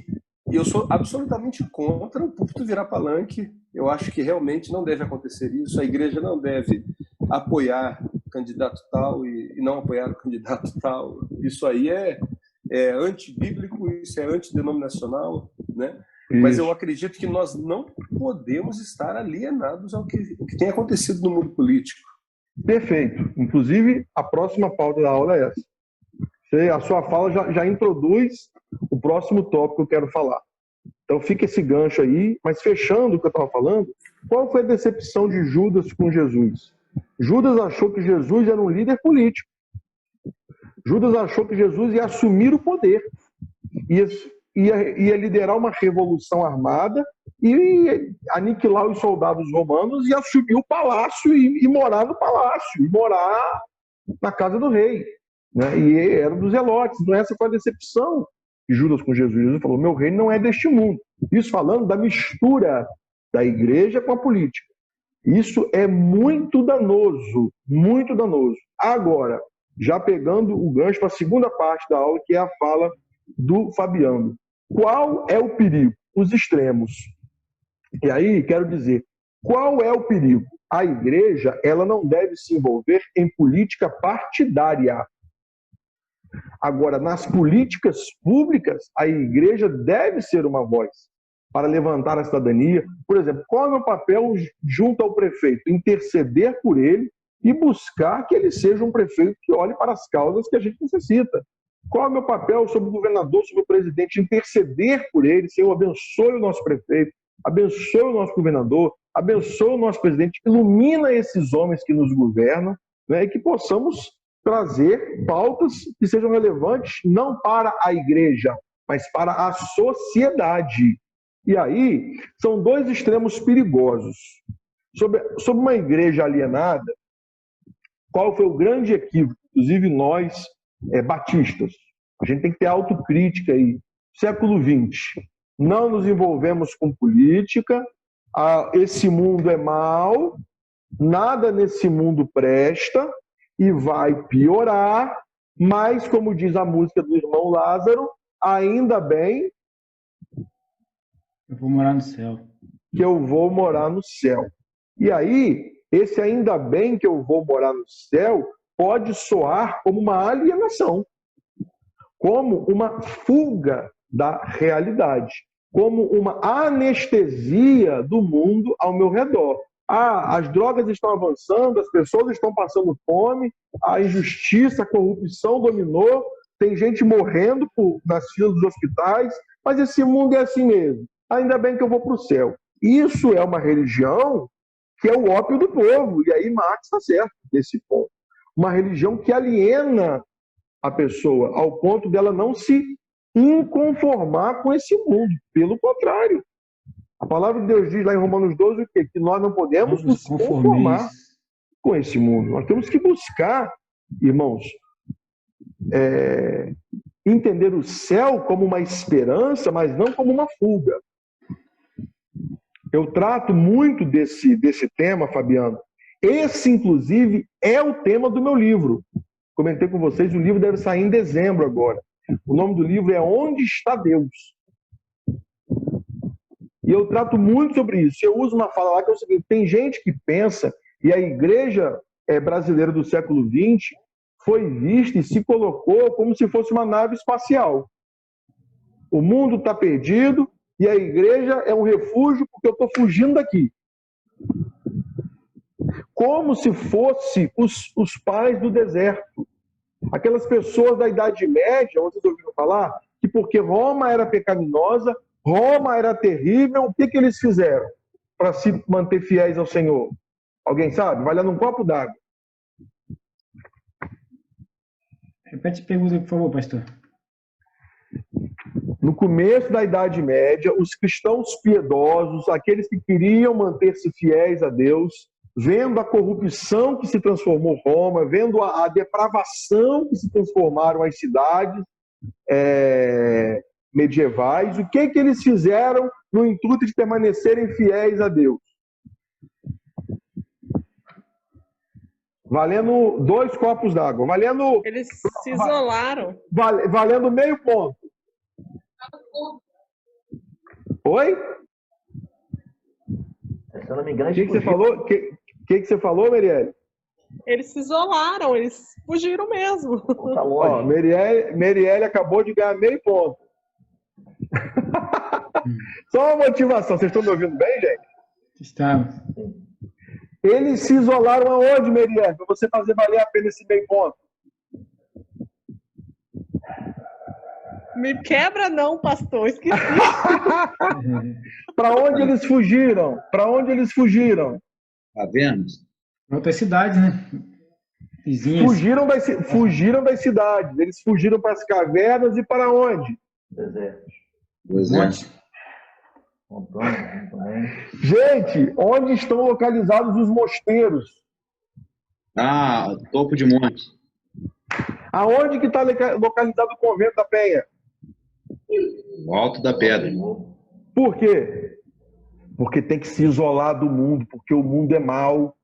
eu sou absolutamente contra o púlpito virar palanque. Eu acho que realmente não deve acontecer isso. A igreja não deve apoiar o candidato tal e não apoiar o candidato tal. Isso aí é antibíblico, isso é antidenominacional, né? Isso. Mas eu acredito que nós não podemos estar alienados ao que tem acontecido no mundo político. Perfeito. Inclusive, a próxima pauta da aula é essa. A sua fala já introduz o próximo tópico que eu quero falar. Então fica esse gancho aí, mas fechando o que eu estava falando, qual foi a decepção de Judas com Jesus? Judas achou que Jesus era um líder político. Judas achou que Jesus ia assumir o poder. ia liderar uma revolução armada e aniquilar os soldados romanos e assumir o palácio e morar no palácio, e morar na casa do rei, né? E era dos zelotes. Então essa foi a decepção de Judas com Jesus. Jesus falou: meu reino não é deste mundo. Isso falando da mistura da igreja com a política. Isso é muito danoso, muito danoso. Agora, já pegando o gancho para a segunda parte da aula, que é a fala do Fabiano. Qual é o perigo? Os extremos. E aí, quero dizer, qual é o perigo? A igreja, ela não deve se envolver em política partidária. Agora, nas políticas públicas, a igreja deve ser uma voz para levantar a cidadania. Por exemplo, qual é o meu papel junto ao prefeito? Interceder por ele e buscar que ele seja um prefeito que olhe para as causas que a gente necessita. Qual é o meu papel sobre o governador, sobre o presidente? Interceder por ele. Senhor, abençoe o nosso prefeito, abençoe o nosso governador, abençoe o nosso presidente, ilumina esses homens que nos governam, né, e que possamos trazer pautas que sejam relevantes não para a igreja, mas para a sociedade. E aí, são dois extremos perigosos. Sobre uma igreja alienada, qual foi o grande equívoco? Inclusive nós, batistas, a gente tem que ter autocrítica aí. Século XX, não nos envolvemos com política, esse mundo é mau, nada nesse mundo presta e vai piorar, mas, como diz a música do irmão Lázaro, ainda bem eu vou morar no céu. Que eu vou morar no céu. E aí, esse ainda bem que eu vou morar no céu pode soar como uma alienação, como uma fuga da realidade, como uma anestesia do mundo ao meu redor. As drogas estão avançando, as pessoas estão passando fome, a injustiça, a corrupção dominou, tem gente morrendo nas filas dos hospitais, mas esse mundo é assim mesmo. Ainda bem que eu vou para o céu. Isso é uma religião que é o ópio do povo. E aí Marx está certo nesse ponto. Uma religião que aliena a pessoa ao ponto dela não se inconformar com esse mundo. Pelo contrário. A palavra de Deus diz lá em Romanos 12 o quê? Que nós não podemos nos conformar com esse mundo. Nós temos que buscar, irmãos, entender o céu como uma esperança, mas não como uma fuga. Eu trato muito desse tema, Fabiano. Esse, inclusive, é o tema do meu livro. Comentei com vocês, o livro deve sair em dezembro agora. O nome do livro é Onde Está Deus? E eu trato muito sobre isso. Eu uso uma fala lá que é o seguinte: tem gente que pensa, e a igreja brasileira do século XX foi vista e se colocou como se fosse uma nave espacial. O mundo está perdido, e a igreja é um refúgio porque eu estou fugindo daqui. Como se fosse os pais do deserto. Aquelas pessoas da Idade Média, vocês ouviram falar, que porque Roma era pecaminosa, Roma era terrível, o que eles fizeram para se manter fiéis ao Senhor? Alguém sabe? Vai lá num copo d'água. Repete a pergunta, por favor, pastor. No começo da Idade Média, os cristãos piedosos, aqueles que queriam manter-se fiéis a Deus, vendo a corrupção que se transformou Roma, vendo a depravação que se transformaram as cidades medievais, o que eles fizeram no intuito de permanecerem fiéis a Deus? Valendo 2 copos d'água, valendo... Eles se isolaram. Valendo meio ponto. Oi? Se eu não me engano, O que você falou? O que você falou, Merielle? Eles se isolaram, eles fugiram mesmo. Tá longe. Ó, Merielle acabou de ganhar meio ponto. Só uma motivação. Vocês estão me ouvindo bem, gente? Estamos. Eles se isolaram aonde, Merielle? Para você fazer valer a pena esse meio ponto. Me quebra não, pastor, esqueci. Para onde eles fugiram? Para onde eles fugiram? Tá vendo? Outras cidades, né? Vizinhas. Fugiram das cidades. Eles fugiram para as cavernas e para onde? Deserto. Pois é. Gente, onde estão localizados os mosteiros? Topo de monte. Aonde que está localizado o convento da Penha? No alto da pedra. Por quê? Porque tem que se isolar do mundo, porque o mundo é mau,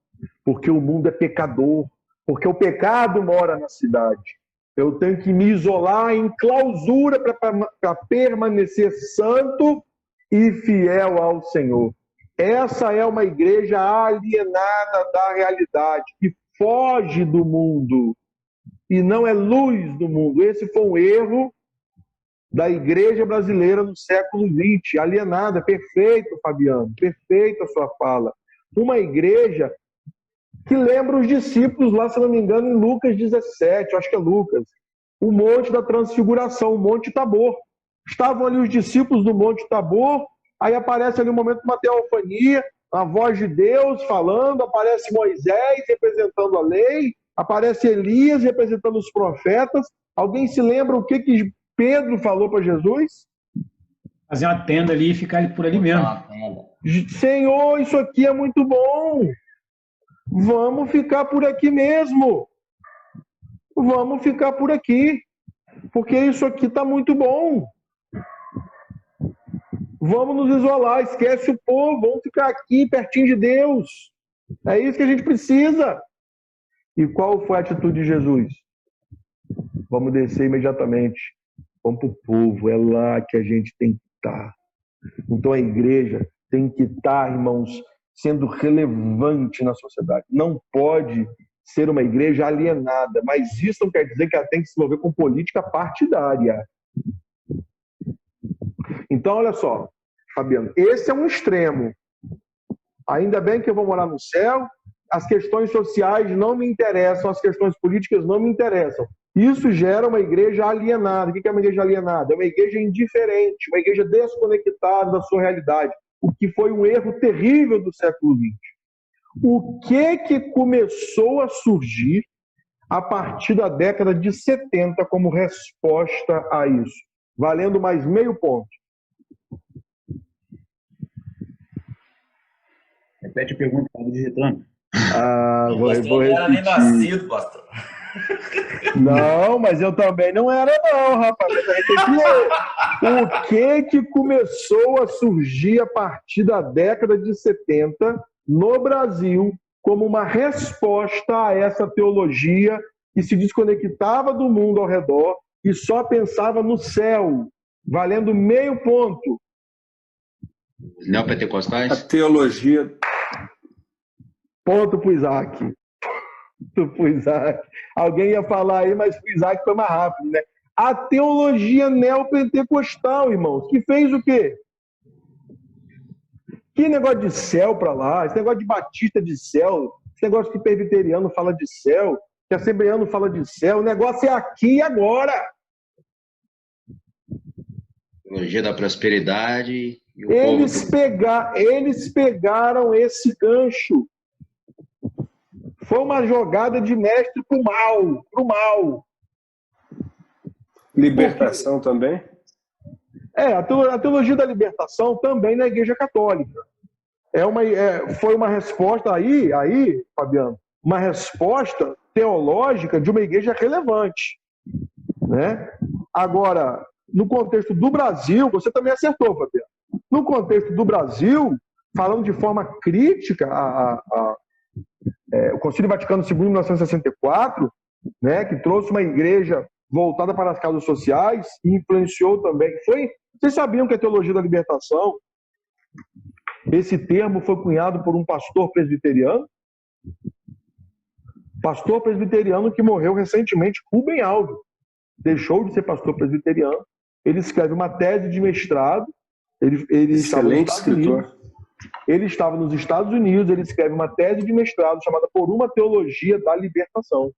porque o mundo é pecador, porque o pecado mora na cidade. Eu tenho que me isolar em clausura para permanecer santo e fiel ao Senhor. Essa é uma igreja alienada da realidade, que foge do mundo e não é luz do mundo. Esse foi um erro da igreja brasileira no século XX, alienada. Perfeito, Fabiano, perfeita a sua fala. Uma igreja que lembra os discípulos lá, se não me engano, em Lucas 17, acho que é Lucas, o Monte da Transfiguração, o Monte Tabor. Estavam ali os discípulos do Monte Tabor, aí aparece ali um momento de uma teofania, a voz de Deus falando, aparece Moisés representando a lei, aparece Elias representando os profetas. Alguém se lembra o que Pedro falou para Jesus? Fazer uma tenda ali e ficar por ali mesmo. Senhor, isso aqui é muito bom. Vamos ficar por aqui mesmo. Vamos ficar por aqui. Porque isso aqui está muito bom. Vamos nos isolar, esquece o povo, vamos ficar aqui pertinho de Deus. É isso que a gente precisa. E qual foi a atitude de Jesus? Vamos descer imediatamente. Vamos para o povo, é lá que a gente tem que estar. Então a igreja tem que estar, irmãos, sendo relevante na sociedade. Não pode ser uma igreja alienada, mas isso não quer dizer que ela tem que se envolver com política partidária. Então, olha só, Fabiano, esse é um extremo. Ainda bem que eu vou morar no céu, as questões sociais não me interessam, as questões políticas não me interessam. Isso gera uma igreja alienada. O que é uma igreja alienada? É uma igreja indiferente, uma igreja desconectada da sua realidade, o que foi um erro terrível do século XX. O que começou a surgir a partir da década de 70 como resposta a isso? Valendo mais meio ponto. Repete a pergunta, estava digitando. Vou não era nem nascido, pastor. Não, mas eu também não era não, rapaz. O que começou a surgir a partir da década de 70 no Brasil como uma resposta a essa teologia que se desconectava do mundo ao redor e só pensava no céu, valendo meio ponto. Os neopentecostais? A teologia... Ponto para o Isaac. Alguém ia falar aí, mas o Isaac foi mais rápido, né? A teologia neopentecostal, irmãos, que fez o quê? Que negócio de céu para lá, esse negócio de batista de céu, esse negócio que presbiteriano fala de céu, que assembleano fala de céu, o negócio é aqui e agora. Teologia da prosperidade. E o Eles pegaram esse gancho. Foi uma jogada de mestre pro mal. Libertação também? A teologia da libertação também na Igreja Católica. Foi uma resposta aí, Fabiano, uma resposta teológica de uma igreja relevante. Né? Agora, no contexto do Brasil, você também acertou, Fabiano. No contexto do Brasil, falando de forma crítica o Concílio Vaticano II, em 1964, né, que trouxe uma igreja voltada para as causas sociais e influenciou também. Vocês sabiam que a teologia da libertação, esse termo foi cunhado por um pastor presbiteriano? Pastor presbiteriano que morreu recentemente, Rubem Alves. Deixou de ser pastor presbiteriano. Ele escreve uma tese de mestrado. Excelente escritor. Ele estava nos Estados Unidos, ele escreve uma tese de mestrado chamada Por uma Teologia da Libertação.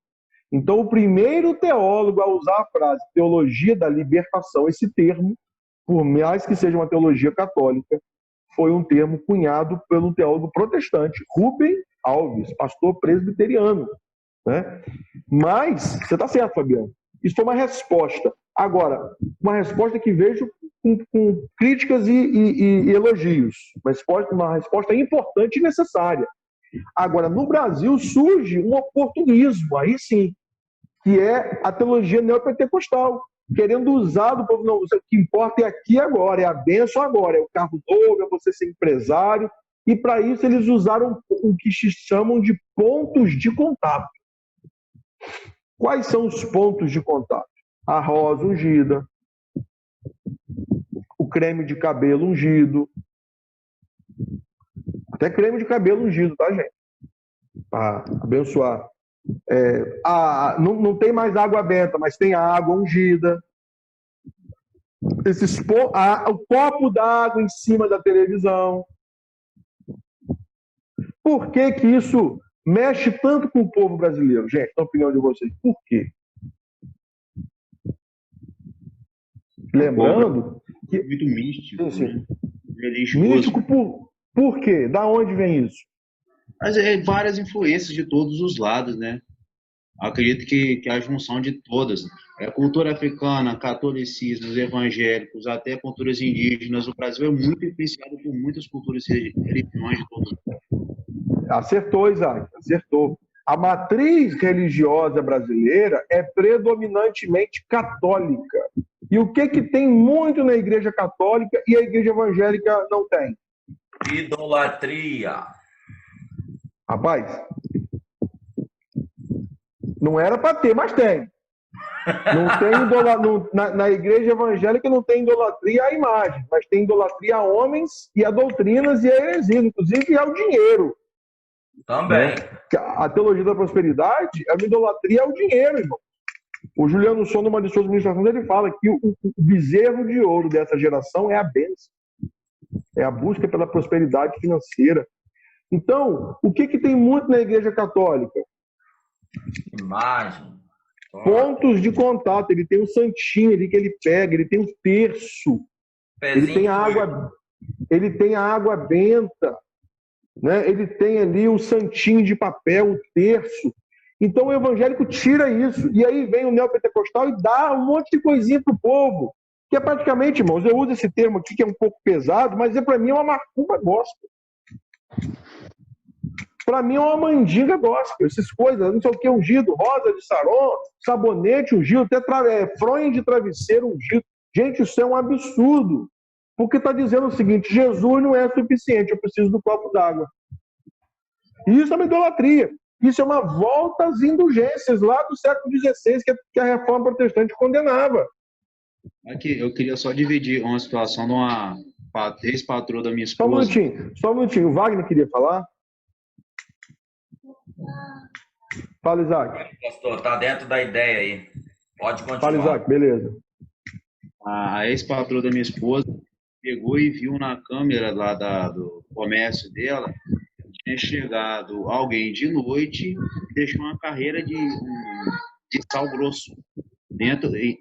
Então, o primeiro teólogo a usar a frase teologia da libertação, esse termo, por mais que seja uma teologia católica, foi um termo cunhado pelo teólogo protestante, Rubem Alves, pastor presbiteriano. Né? Mas, você está certo, Fabiano, isso foi uma resposta. Agora, uma resposta que vejo com críticas e elogios. Uma resposta importante e necessária. Agora, no Brasil surge um oportunismo, aí sim, que é a teologia neopentecostal, querendo usar do povo. Não, o que importa é aqui e agora, é a bênção agora, é o carro novo, é você ser empresário. E para isso eles usaram o que se chamam de pontos de contato. Quais são os pontos de contato? A rosa ungida, o creme de cabelo ungido, até creme de cabelo ungido, tá, gente? Para abençoar. Não tem mais água benta, mas tem a água ungida. O copo d'água em cima da televisão. Por que que isso mexe tanto com o povo brasileiro? Gente, na opinião de vocês, por quê? Lembrando que... Muito místico. Sim. Né? Religioso. Místico por quê? Da onde vem isso? Mas várias influências de todos os lados, né? Acredito que a junção de todas. Cultura africana, catolicismo, evangélicos, até culturas indígenas. O Brasil é muito influenciado por muitas culturas e religiões de todo mundo. Acertou, Isaac, acertou. A matriz religiosa brasileira é predominantemente católica. E o que tem muito na igreja católica e a igreja evangélica não tem? Idolatria. Rapaz, não era para ter, mas tem. Não tem na igreja evangélica não tem idolatria à imagem, mas tem idolatria a homens e a doutrinas e a heresias, inclusive ao dinheiro. Também. A teologia da prosperidade é uma idolatria ao dinheiro, irmão. O Juliano Son, numa de suas ministrações, ele fala que o bezerro de ouro dessa geração é a bênção. É a busca pela prosperidade financeira. Então, o que tem muito na igreja católica? Imagem. Pontos de contato. Ele tem o santinho ali que ele pega, ele tem o terço. Ele tem a água benta. Né? Ele tem ali o santinho de papel, o terço. Então o evangélico tira isso. E aí vem o neopentecostal e dá um monte de coisinha para o povo. Que é praticamente, irmãos, eu uso esse termo aqui que é um pouco pesado, mas para mim é uma macumba gospel. Para mim é uma mandinga gospel. Essas coisas, não sei o que, ungido, rosa de saron, sabonete ungido, até fronha de travesseiro ungido. Gente, isso é um absurdo. Porque está dizendo o seguinte: Jesus não é suficiente, eu preciso do copo d'água. Isso é uma idolatria. Isso é uma volta às indulgências lá do século XVI, que a Reforma Protestante condenava. Aqui, eu queria só dividir uma situação de uma ex-patroa da minha esposa. Só um minutinho. O Wagner queria falar? Fala, Isaac. Pastor, tá dentro da ideia aí. Pode continuar. Fala, Isaac, beleza. A ex-patroa da minha esposa pegou e viu na câmera lá do comércio dela, tinha chegado alguém de noite e deixou uma carreira de sal grosso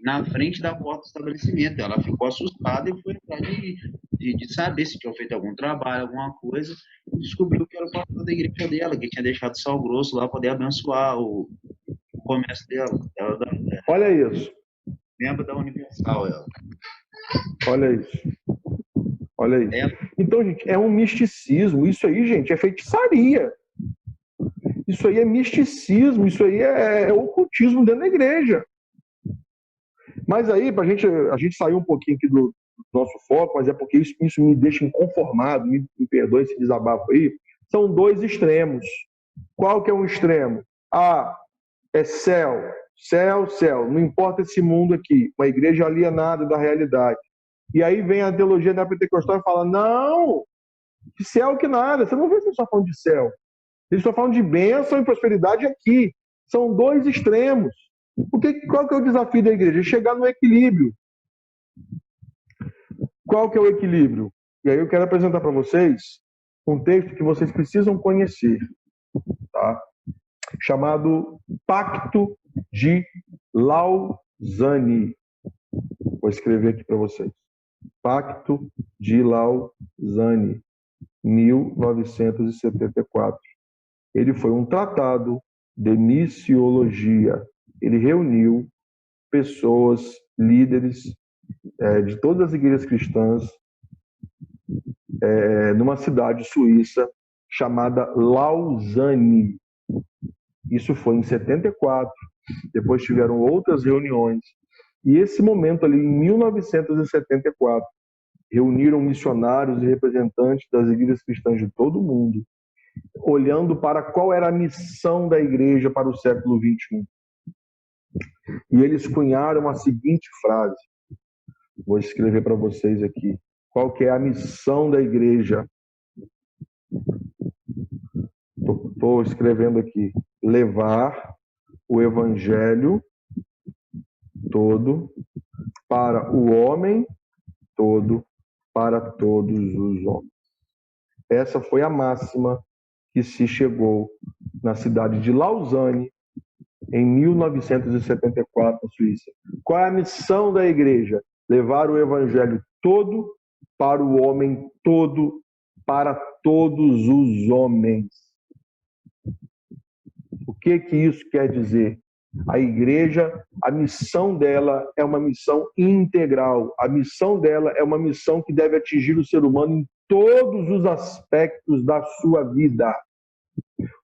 na frente da porta do estabelecimento. Ela ficou assustada e foi atrás de saber se tinha feito algum trabalho, alguma coisa, e descobriu que era o pastor da igreja dela, que tinha deixado sal grosso lá para poder abençoar o comércio dela. Olha isso. Membro da Universal, ela. Olha isso. Então, gente, é um misticismo. Isso aí, gente, é feitiçaria. Isso aí é misticismo. Isso aí é ocultismo dentro da igreja. Mas aí, a gente saiu um pouquinho aqui do nosso foco, mas é porque isso me deixa inconformado, me perdoe esse desabafo aí. São dois extremos. Qual que é um extremo? É céu. Não importa esse mundo aqui. Uma igreja alienada da realidade. E aí vem a teologia neopentecostal e fala: não, que céu que nada. Você não vê se eles estão falando de céu. Eles estão falando de bênção e prosperidade aqui. São dois extremos. Qual que é o desafio da igreja? Chegar no equilíbrio. Qual que é o equilíbrio? E aí eu quero apresentar para vocês um texto que vocês precisam conhecer, tá? Chamado Pacto de Lausanne. Vou escrever aqui para vocês. Pacto de Lausanne, 1974. Ele foi um tratado de missiologia. Ele reuniu pessoas, líderes de todas as igrejas cristãs numa cidade suíça chamada Lausanne. Isso foi em 74. Depois tiveram outras reuniões. E esse momento ali, em 1974, reuniram missionários e representantes das igrejas cristãs de todo o mundo, olhando para qual era a missão da igreja para o século XXI. E eles cunharam a seguinte frase. Vou escrever para vocês aqui. Qual que é a missão da igreja? Estou escrevendo aqui. Levar o evangelho todo para o homem todo, para todos os homens. Essa foi a máxima que se chegou na cidade de Lausanne em 1974, na Suíça. Qual é a missão da igreja? Levar o evangelho todo para o homem todo, para todos os homens. O que isso quer dizer? A igreja, a missão dela é uma missão integral. A missão dela é uma missão que deve atingir o ser humano em todos os aspectos da sua vida.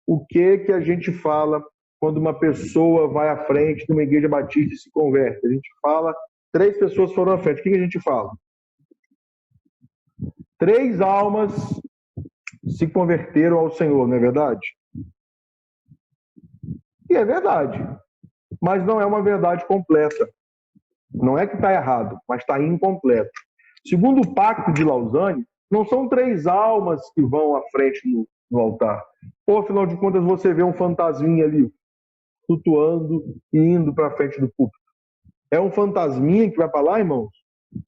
O que a gente fala quando uma pessoa vai à frente de uma igreja batista e se converte? A gente fala, 3 pessoas foram à frente. O que a gente fala? 3 almas se converteram ao Senhor, não é verdade? E é verdade. Mas não é uma verdade completa. Não é que está errado, mas está incompleto. Segundo o Pacto de Lausanne, não são 3 almas que vão à frente no altar. Ou, afinal de contas, você vê um fantasminha ali, flutuando e indo para frente do púlpito. É um fantasminha que vai para lá, irmãos?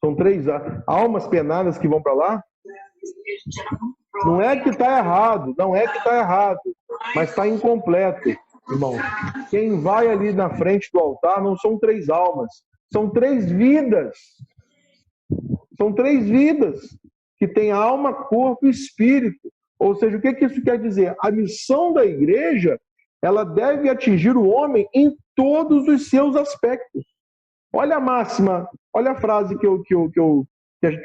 São 3 almas penadas que vão para lá? Não é que está errado, mas está incompleto. Irmão, quem vai ali na frente do altar não são 3 almas, são 3 vidas. São 3 vidas que têm alma, corpo e espírito. Ou seja, o que isso quer dizer? A missão da igreja, ela deve atingir o homem em todos os seus aspectos. Olha a máxima, olha a frase que eu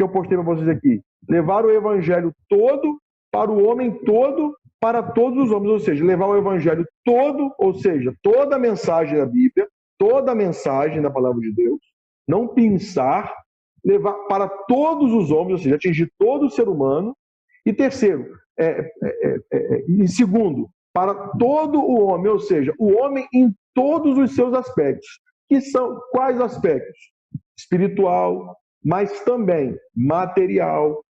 postei para vocês aqui. Levar o evangelho todo para o homem todo, para todos os homens, ou seja, levar o evangelho todo, ou seja, toda a mensagem da Bíblia, toda a mensagem da palavra de Deus, não pensar, levar para todos os homens, ou seja, atingir todo o ser humano, e terceiro, e segundo, para todo o homem, ou seja, o homem em todos os seus aspectos, que são quais aspectos? Espiritual, mas também material,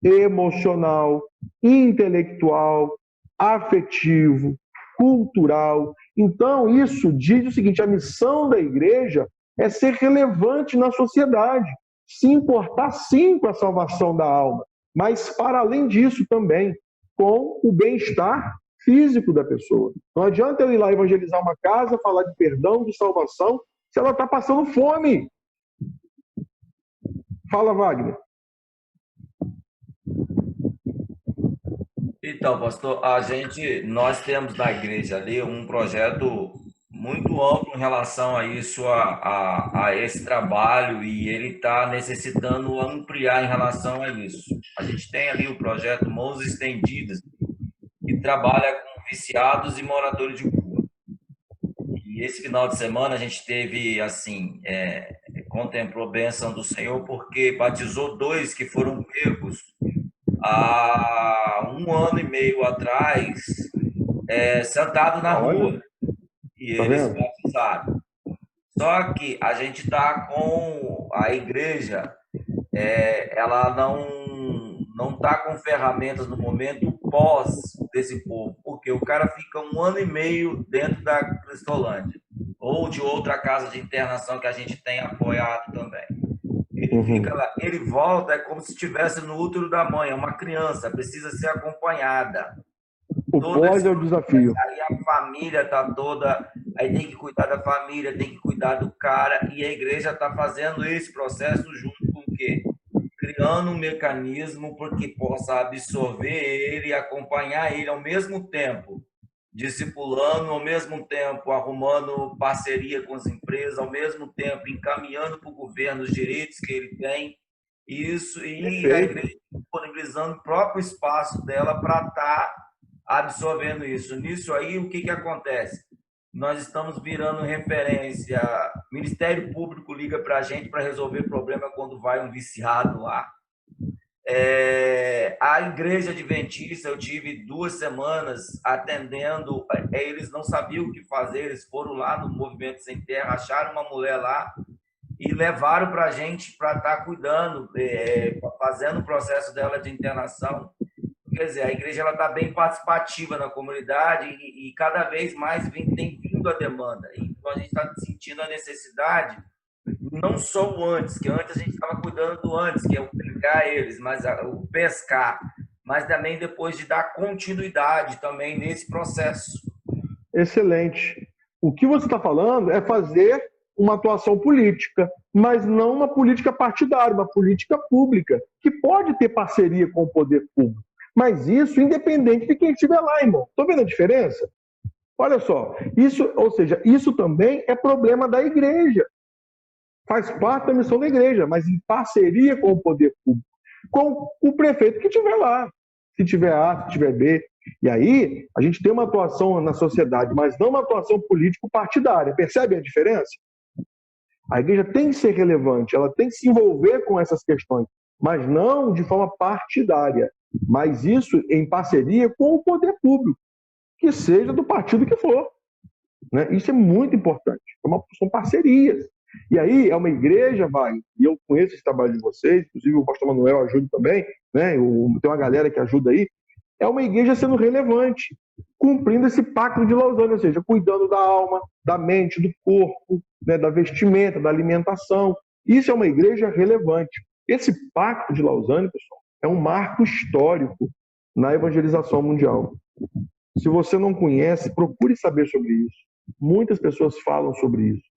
emocional, intelectual, afetivo, cultural. Então, isso diz o seguinte: a missão da igreja é ser relevante na sociedade, se importar sim com a salvação da alma, mas para além disso também com o bem-estar físico da pessoa. Não adianta eu ir lá evangelizar uma casa, falar de perdão, de salvação, se ela está passando fome. Fala, Wagner. Então, pastor, nós temos na igreja ali um projeto muito amplo em relação a isso, a esse trabalho, e ele está necessitando ampliar em relação a isso. A gente tem ali o projeto Mãos Estendidas, que trabalha com viciados e moradores de rua. E esse final de semana a gente teve, assim, contemplou a bênção do Senhor, porque batizou 2 que foram pegos há 1 ano e meio atrás, sentado na rua. E eles batizaram. Só que a gente está com a igreja, ela não está com ferramentas no momento pós desse povo, porque o cara fica 1 ano e meio dentro da Cristolândia, ou de outra casa de internação que a gente tem apoiado também. Ele fica lá, ele volta, é como se estivesse no útero da mãe, é uma criança, precisa ser acompanhada. O pós é o desafio. Aí a família está toda, aí tem que cuidar da família, tem que cuidar do cara, e a igreja está fazendo esse processo junto com o quê? Criando um mecanismo para que possa absorver ele e acompanhar ele ao mesmo tempo discipulando, ao mesmo tempo arrumando parceria com as empresas, ao mesmo tempo encaminhando para o governo os direitos que ele tem, isso, e a igreja disponibilizando o próprio espaço dela para estar absorvendo isso. Nisso aí, o que acontece? Nós estamos virando referência. O Ministério Público liga para a gente para resolver problema quando vai um viciado lá. A Igreja Adventista, eu tive 2 semanas atendendo, eles não sabiam o que fazer, eles foram lá no Movimento Sem Terra, acharam uma mulher lá e levaram para a gente para estar cuidando, fazendo o processo dela de internação. Quer dizer, a igreja está bem participativa na comunidade e cada vez mais tem vindo a demanda. Então, a gente está sentindo a necessidade, não só o antes, que antes a gente estava cuidando do antes, que é o pegar eles, mas o pescar, mas também depois de dar continuidade também nesse processo. Excelente. O que você está falando é fazer uma atuação política, mas não uma política partidária, uma política pública, que pode ter parceria com o poder público. Mas isso independente de quem estiver lá, irmão. Estão vendo a diferença? Olha só, isso, ou seja, isso também é problema da igreja. Faz parte da missão da igreja, mas em parceria com o poder público, com o prefeito que estiver lá. Se tiver A, se tiver B. E aí, a gente tem uma atuação na sociedade, mas não uma atuação político-partidária. Percebe a diferença? A igreja tem que ser relevante, ela tem que se envolver com essas questões, mas não de forma partidária. Mas isso em parceria com o poder público, que seja do partido que for. Né? Isso é muito importante. São parcerias. E aí, é uma igreja, e eu conheço esse trabalho de vocês, inclusive o pastor Manuel ajuda também, né? Tem uma galera que ajuda aí. É uma igreja sendo relevante, cumprindo esse pacto de Lausanne, ou seja, cuidando da alma, da mente, do corpo, né? Da vestimenta, da alimentação. Isso é uma igreja relevante. Esse pacto de Lausanne, pessoal, é um marco histórico na evangelização mundial. Se você não conhece, procure saber sobre isso. Muitas pessoas falam sobre isso.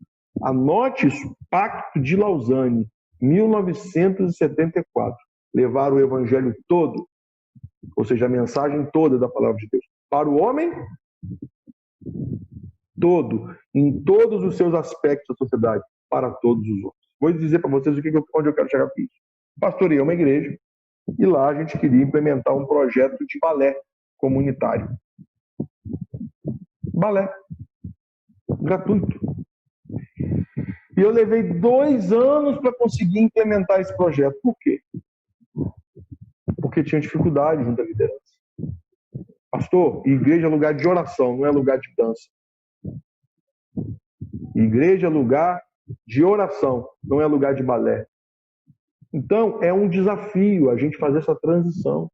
Anote isso, Pacto de Lausanne, 1974. Levar o evangelho todo, ou seja, a mensagem toda da palavra de Deus, para o homem todo, em todos os seus aspectos da sociedade, para todos os outros. Vou dizer para vocês onde eu quero chegar com isso. Pastorei uma igreja e lá a gente queria implementar um projeto de balé comunitário. Balé. Gratuito. E eu levei 2 anos para conseguir implementar esse projeto. Por quê? Porque tinha dificuldade junto à liderança. Pastor, igreja é lugar de oração, não é lugar de dança. Igreja é lugar de oração, não é lugar de balé. Então, é um desafio a gente fazer essa transição.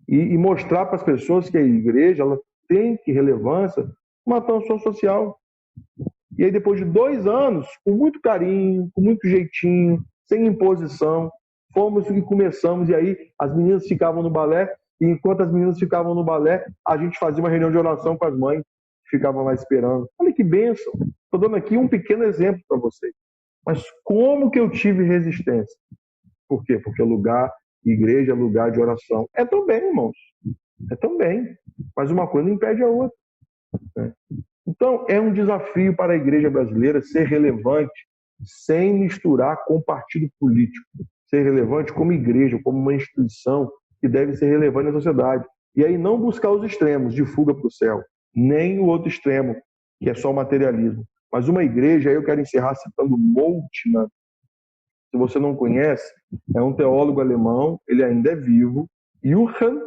E mostrar para as pessoas que a igreja ela tem que relevância uma atuação social. E aí, depois de 2 anos, com muito carinho, com muito jeitinho, sem imposição, fomos e começamos. E aí, as meninas ficavam no balé, e enquanto as meninas ficavam no balé, a gente fazia uma reunião de oração com as mães, que ficavam lá esperando. Olha que bênção! Estou dando aqui um pequeno exemplo para vocês. Mas como que eu tive resistência? Por quê? Porque igreja é lugar de oração. É também, irmãos. É também. Mas uma coisa não impede a outra. Né? Então, é um desafio para a igreja brasileira ser relevante sem misturar com partido político. Ser relevante como igreja, como uma instituição que deve ser relevante na sociedade. E aí não buscar os extremos de fuga para o céu, nem o outro extremo, que é só o materialismo. Mas uma igreja, aí eu quero encerrar citando Moltmann. Se você não conhece, é um teólogo alemão, ele ainda é vivo, Johann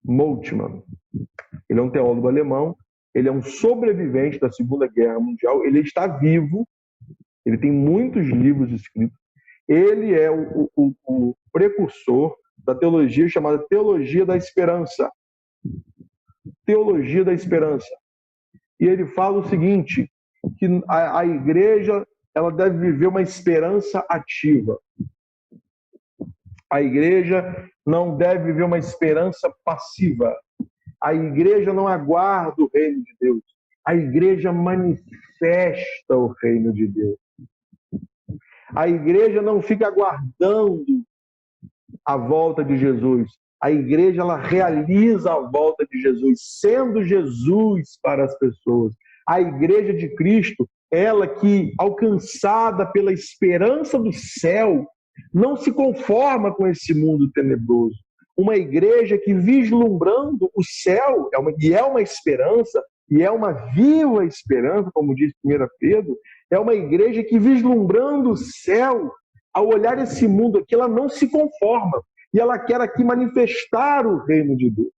Moltmann. Ele é um teólogo alemão, ele é um sobrevivente da Segunda Guerra Mundial, ele está vivo, ele tem muitos livros escritos, ele é o precursor da teologia chamada Teologia da Esperança. Teologia da Esperança. E ele fala o seguinte, que a igreja ela deve viver uma esperança ativa. A igreja não deve viver uma esperança passiva. A igreja não aguarda o reino de Deus. A igreja manifesta o reino de Deus. A igreja não fica aguardando a volta de Jesus. A igreja, ela realiza a volta de Jesus, sendo Jesus para as pessoas. A igreja de Cristo, ela que, alcançada pela esperança do céu, não se conforma com esse mundo tenebroso. Uma igreja que, vislumbrando o céu, e é uma esperança, e é uma viva esperança, como diz 1 Pedro, é uma igreja que, vislumbrando o céu, ao olhar esse mundo aqui, ela não se conforma. E ela quer aqui manifestar o reino de Deus.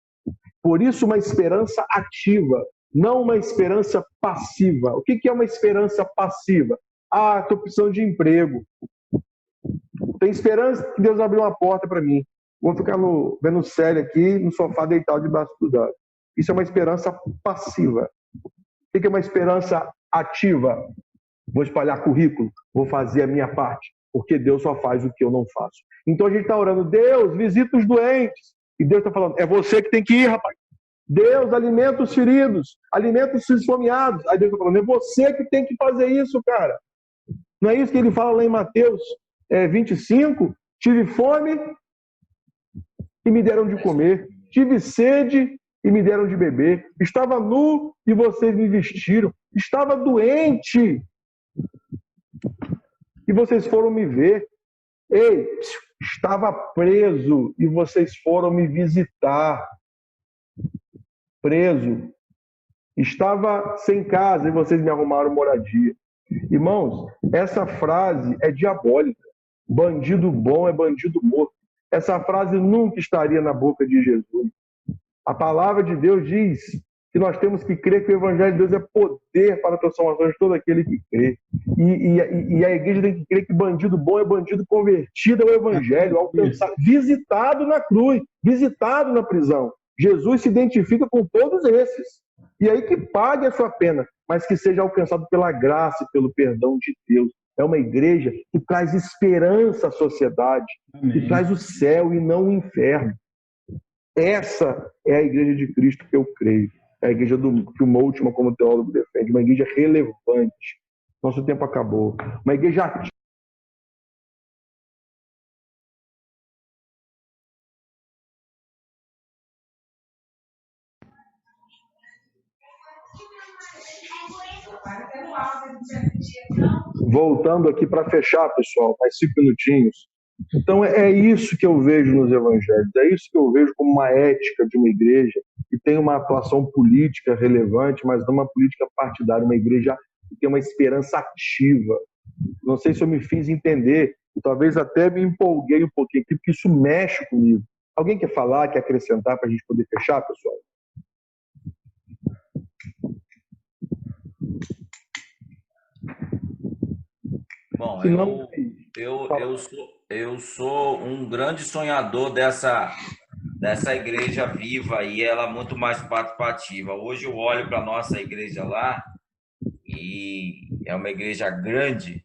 Por isso, uma esperança ativa, não uma esperança passiva. O que é uma esperança passiva? Ah, estou precisando de emprego. Tem esperança que Deus abriu uma porta para mim. Vou ficar vendo série aqui, no sofá, deitado debaixo do braço. Isso é uma esperança passiva. O que é uma esperança ativa? Vou espalhar currículo, vou fazer a minha parte, porque Deus só faz o que eu não faço. Então a gente está orando, Deus, visita os doentes. E Deus está falando, é você que tem que ir, rapaz. Deus, alimenta os feridos, alimenta os esfomeados. Aí Deus está falando, é você que tem que fazer isso, cara. Não é isso que ele fala lá em Mateus 25? Tive fome e me deram de comer. Tive sede e me deram de beber. Estava nu e vocês me vestiram. Estava doente e vocês foram me ver. Ei, estava preso e vocês foram me visitar. Preso. Estava sem casa e vocês me arrumaram moradia. Irmãos, essa frase é diabólica. Bandido bom é bandido morto. Essa frase nunca estaria na boca de Jesus. A palavra de Deus diz que nós temos que crer que o Evangelho de Deus é poder para a transformação de todo aquele que crê. E a igreja tem que crer que bandido bom é bandido convertido ao Evangelho, alcançado, visitado na cruz, visitado na prisão. Jesus se identifica com todos esses. E aí que pague a sua pena, mas que seja alcançado pela graça e pelo perdão de Deus. É uma igreja que traz esperança à sociedade, que traz o céu e não o inferno. Essa é a igreja de Cristo que eu creio. É a igreja que o Moltmann, como teólogo, defende. Uma igreja relevante. Nosso tempo acabou. Uma igreja ativa. Voltando aqui para fechar, pessoal, mais 5 minutinhos. Então é isso que eu vejo nos evangelhos, é isso que eu vejo como uma ética de uma igreja que tem uma atuação política relevante, mas não uma política partidária, uma igreja que tem uma esperança ativa. Não sei se eu me fiz entender, talvez até me empolguei um pouquinho aqui, porque isso mexe comigo. Alguém quer falar, quer acrescentar para a gente poder fechar, pessoal? Bom, eu sou um grande sonhador dessa igreja viva e ela muito mais participativa. Hoje eu olho para a nossa igreja lá e é uma igreja grande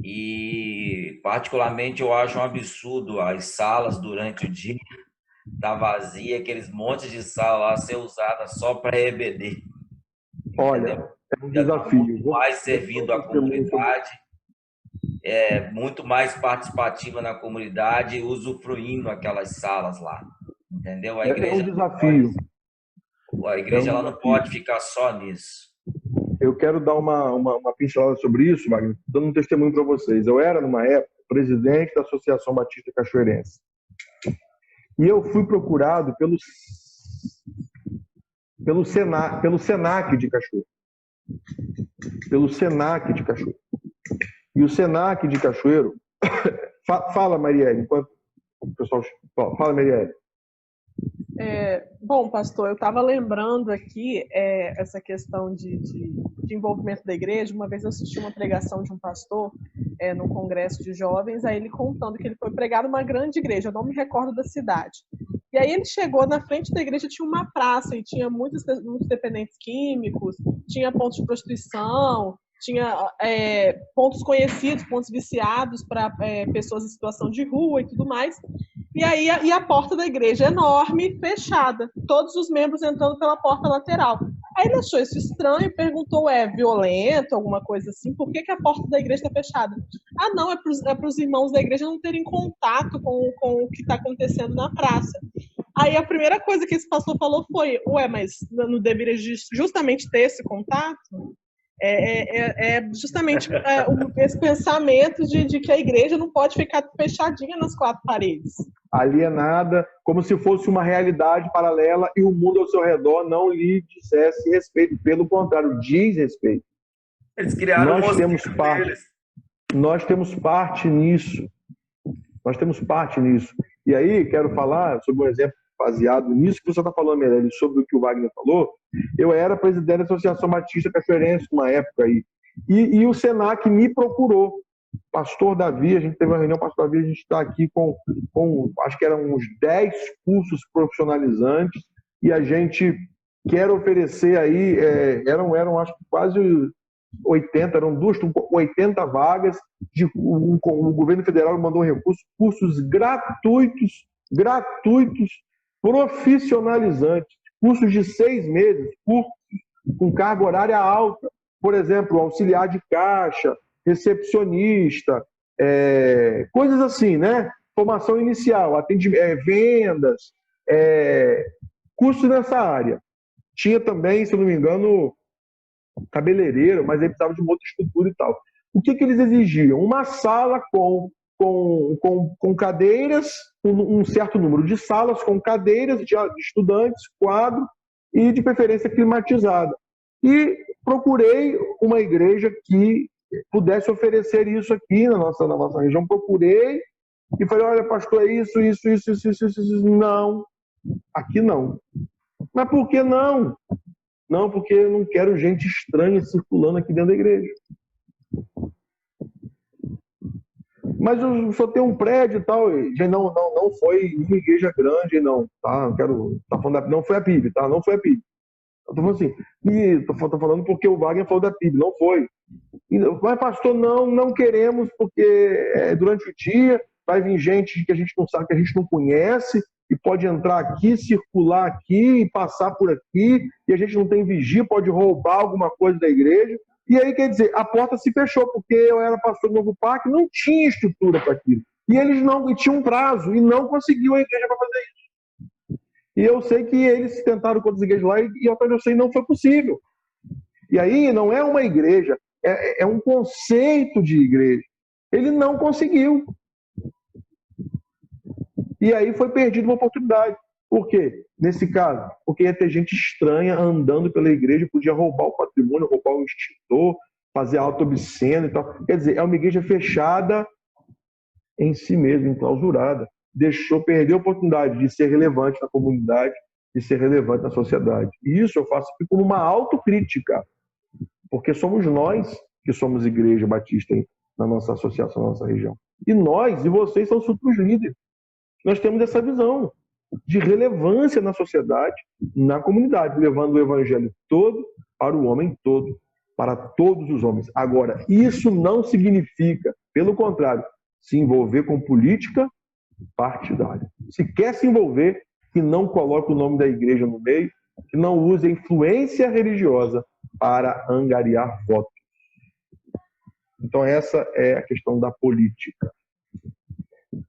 e particularmente eu acho um absurdo as salas durante o dia tá vazia, aqueles montes de sala lá ser usada só para EBD. Olha, é um desafio. Muito mais servindo a comunidade, muito mais participativa na comunidade, usufruindo aquelas salas lá, entendeu? A igreja é um desafio. A igreja ela não pode ficar só nisso. Eu quero dar uma pincelada sobre isso, Wagner, dando um testemunho para vocês. Eu era, numa época, presidente da Associação Batista Cachoeirense. E eu fui procurado pelo Senac de Cachoeira. Pelo Senac de Cachoeira. E o Senac de Cachoeiro... Fala, Marielle, enquanto o pessoal... Fala, Marielle. Bom, pastor, eu estava lembrando aqui essa questão de envolvimento da igreja. Uma vez eu assisti uma pregação de um pastor num congresso de jovens, aí ele contando que ele foi pregar numa grande igreja, eu não me recordo da cidade. E aí ele chegou na frente da igreja, tinha uma praça e tinha muitos dependentes químicos, tinha pontos de prostituição, tinha pontos conhecidos, pontos viciados para pessoas em situação de rua e tudo mais. E aí a porta da igreja enorme, fechada, todos os membros entrando pela porta lateral. Aí ele achou isso estranho, perguntou, é violento, alguma coisa assim, por que a porta da igreja está fechada? Ah, não, é para os irmãos da igreja não terem contato com o que está acontecendo na praça. Aí a primeira coisa que esse pastor falou foi, mas não deveria justamente ter esse contato? Justamente esse pensamento de que a igreja não pode ficar fechadinha nas quatro paredes. Alienada, como se fosse uma realidade paralela e o mundo ao seu redor não lhe dissesse respeito. Pelo contrário, diz respeito. Eles criaram nós temos parte nisso. Nós temos parte nisso. E aí, quero falar sobre um exemplo baseado nisso que você está falando, Meirelles, sobre o que o Wagner falou. Eu era presidente da Associação Batista Cachoeirense uma época aí. E o Senac me procurou. Pastor Davi, a gente teve uma reunião, Pastor Davi, a gente está aqui com acho que eram uns 10 cursos profissionalizantes e a gente quer oferecer aí, eram acho que quase 80, eram 80 vagas, o governo federal mandou cursos gratuitos, profissionalizantes, cursos de 6 meses, cursos com carga horária alta, por exemplo, auxiliar de caixa, recepcionista, coisas assim, né? Formação inicial, vendas, cursos nessa área. Tinha também, se eu não me engano, cabeleireiro, mas aí precisava de uma outra estrutura e tal. O que eles exigiam? Uma sala com cadeiras, um certo número de salas com cadeiras de estudantes, quadro e de preferência climatizada. E procurei uma igreja que pudesse oferecer isso aqui na nossa região. Procurei e falei, olha, pastor, é isso. Não, aqui não. Mas por que não? Não, porque eu não quero gente estranha circulando aqui dentro da igreja. Mas eu só tenho um prédio e tal. Não foi uma igreja grande, não. Tá? Não foi a PIB, tá? Não foi a PIB. Eu tô falando assim, tô falando porque o Wagner falou da PIB, não foi. Mas, pastor, não queremos, porque durante o dia vai vir gente que a gente não sabe, que a gente não conhece, e pode entrar aqui, circular aqui, e passar por aqui, e a gente não tem vigia, pode roubar alguma coisa da igreja. E aí, quer dizer, a porta se fechou, porque eu era pastor do Novo Parque, não tinha estrutura para aquilo. E eles não, e tinha um prazo, e não conseguiu a igreja para fazer isso. E eu sei que eles tentaram com outras igrejas lá, e até eu sei, não foi possível. E aí, não é uma igreja, é um conceito de igreja. Ele não conseguiu. E aí foi perdida uma oportunidade. Por quê? Nesse caso, porque ia ter gente estranha andando pela igreja, podia roubar o patrimônio, roubar o extintor, fazer auto obsceno e tal. Quer dizer, é uma igreja fechada em si mesma, enclausurada. Perdeu a oportunidade de ser relevante na comunidade, de ser relevante na sociedade. E isso eu faço aqui como uma autocrítica, porque somos nós que somos igreja batista na nossa associação, na nossa região. E nós e vocês são os futuros líderes. Nós temos essa visão de relevância na sociedade, na comunidade, levando o evangelho todo para o homem todo, para todos os homens. Agora, isso não significa, pelo contrário, se envolver com política partidária. Se quer se envolver, que não coloque o nome da igreja no meio, que não use a influência religiosa para angariar votos. Então essa é a questão da política.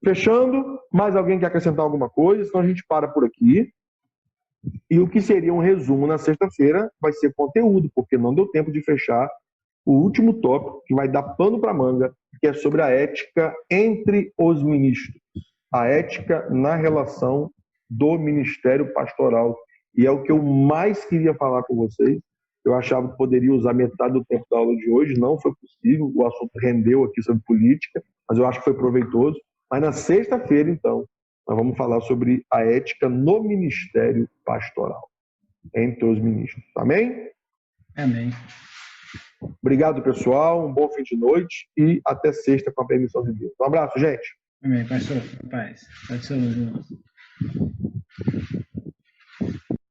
Fechando, mais alguém quer acrescentar alguma coisa? Senão a gente para por aqui. E o que seria um resumo na sexta-feira vai ser conteúdo, porque não deu tempo de fechar o último tópico, que vai dar pano para manga, que é sobre a ética entre os ministros. A ética na relação do ministério pastoral. E é o que eu mais queria falar com vocês. Eu achava que poderia usar metade do tempo da aula de hoje, não foi possível, o assunto rendeu aqui sobre política, mas eu acho que foi proveitoso. Mas na sexta-feira, então, nós vamos falar sobre a ética no ministério pastoral, entre os ministros. Amém? Amém. Obrigado, pessoal. Um bom fim de noite e até sexta, com a permissão de Deus. Um abraço, gente. Amém, pastor. Paz. Paz do Senhor.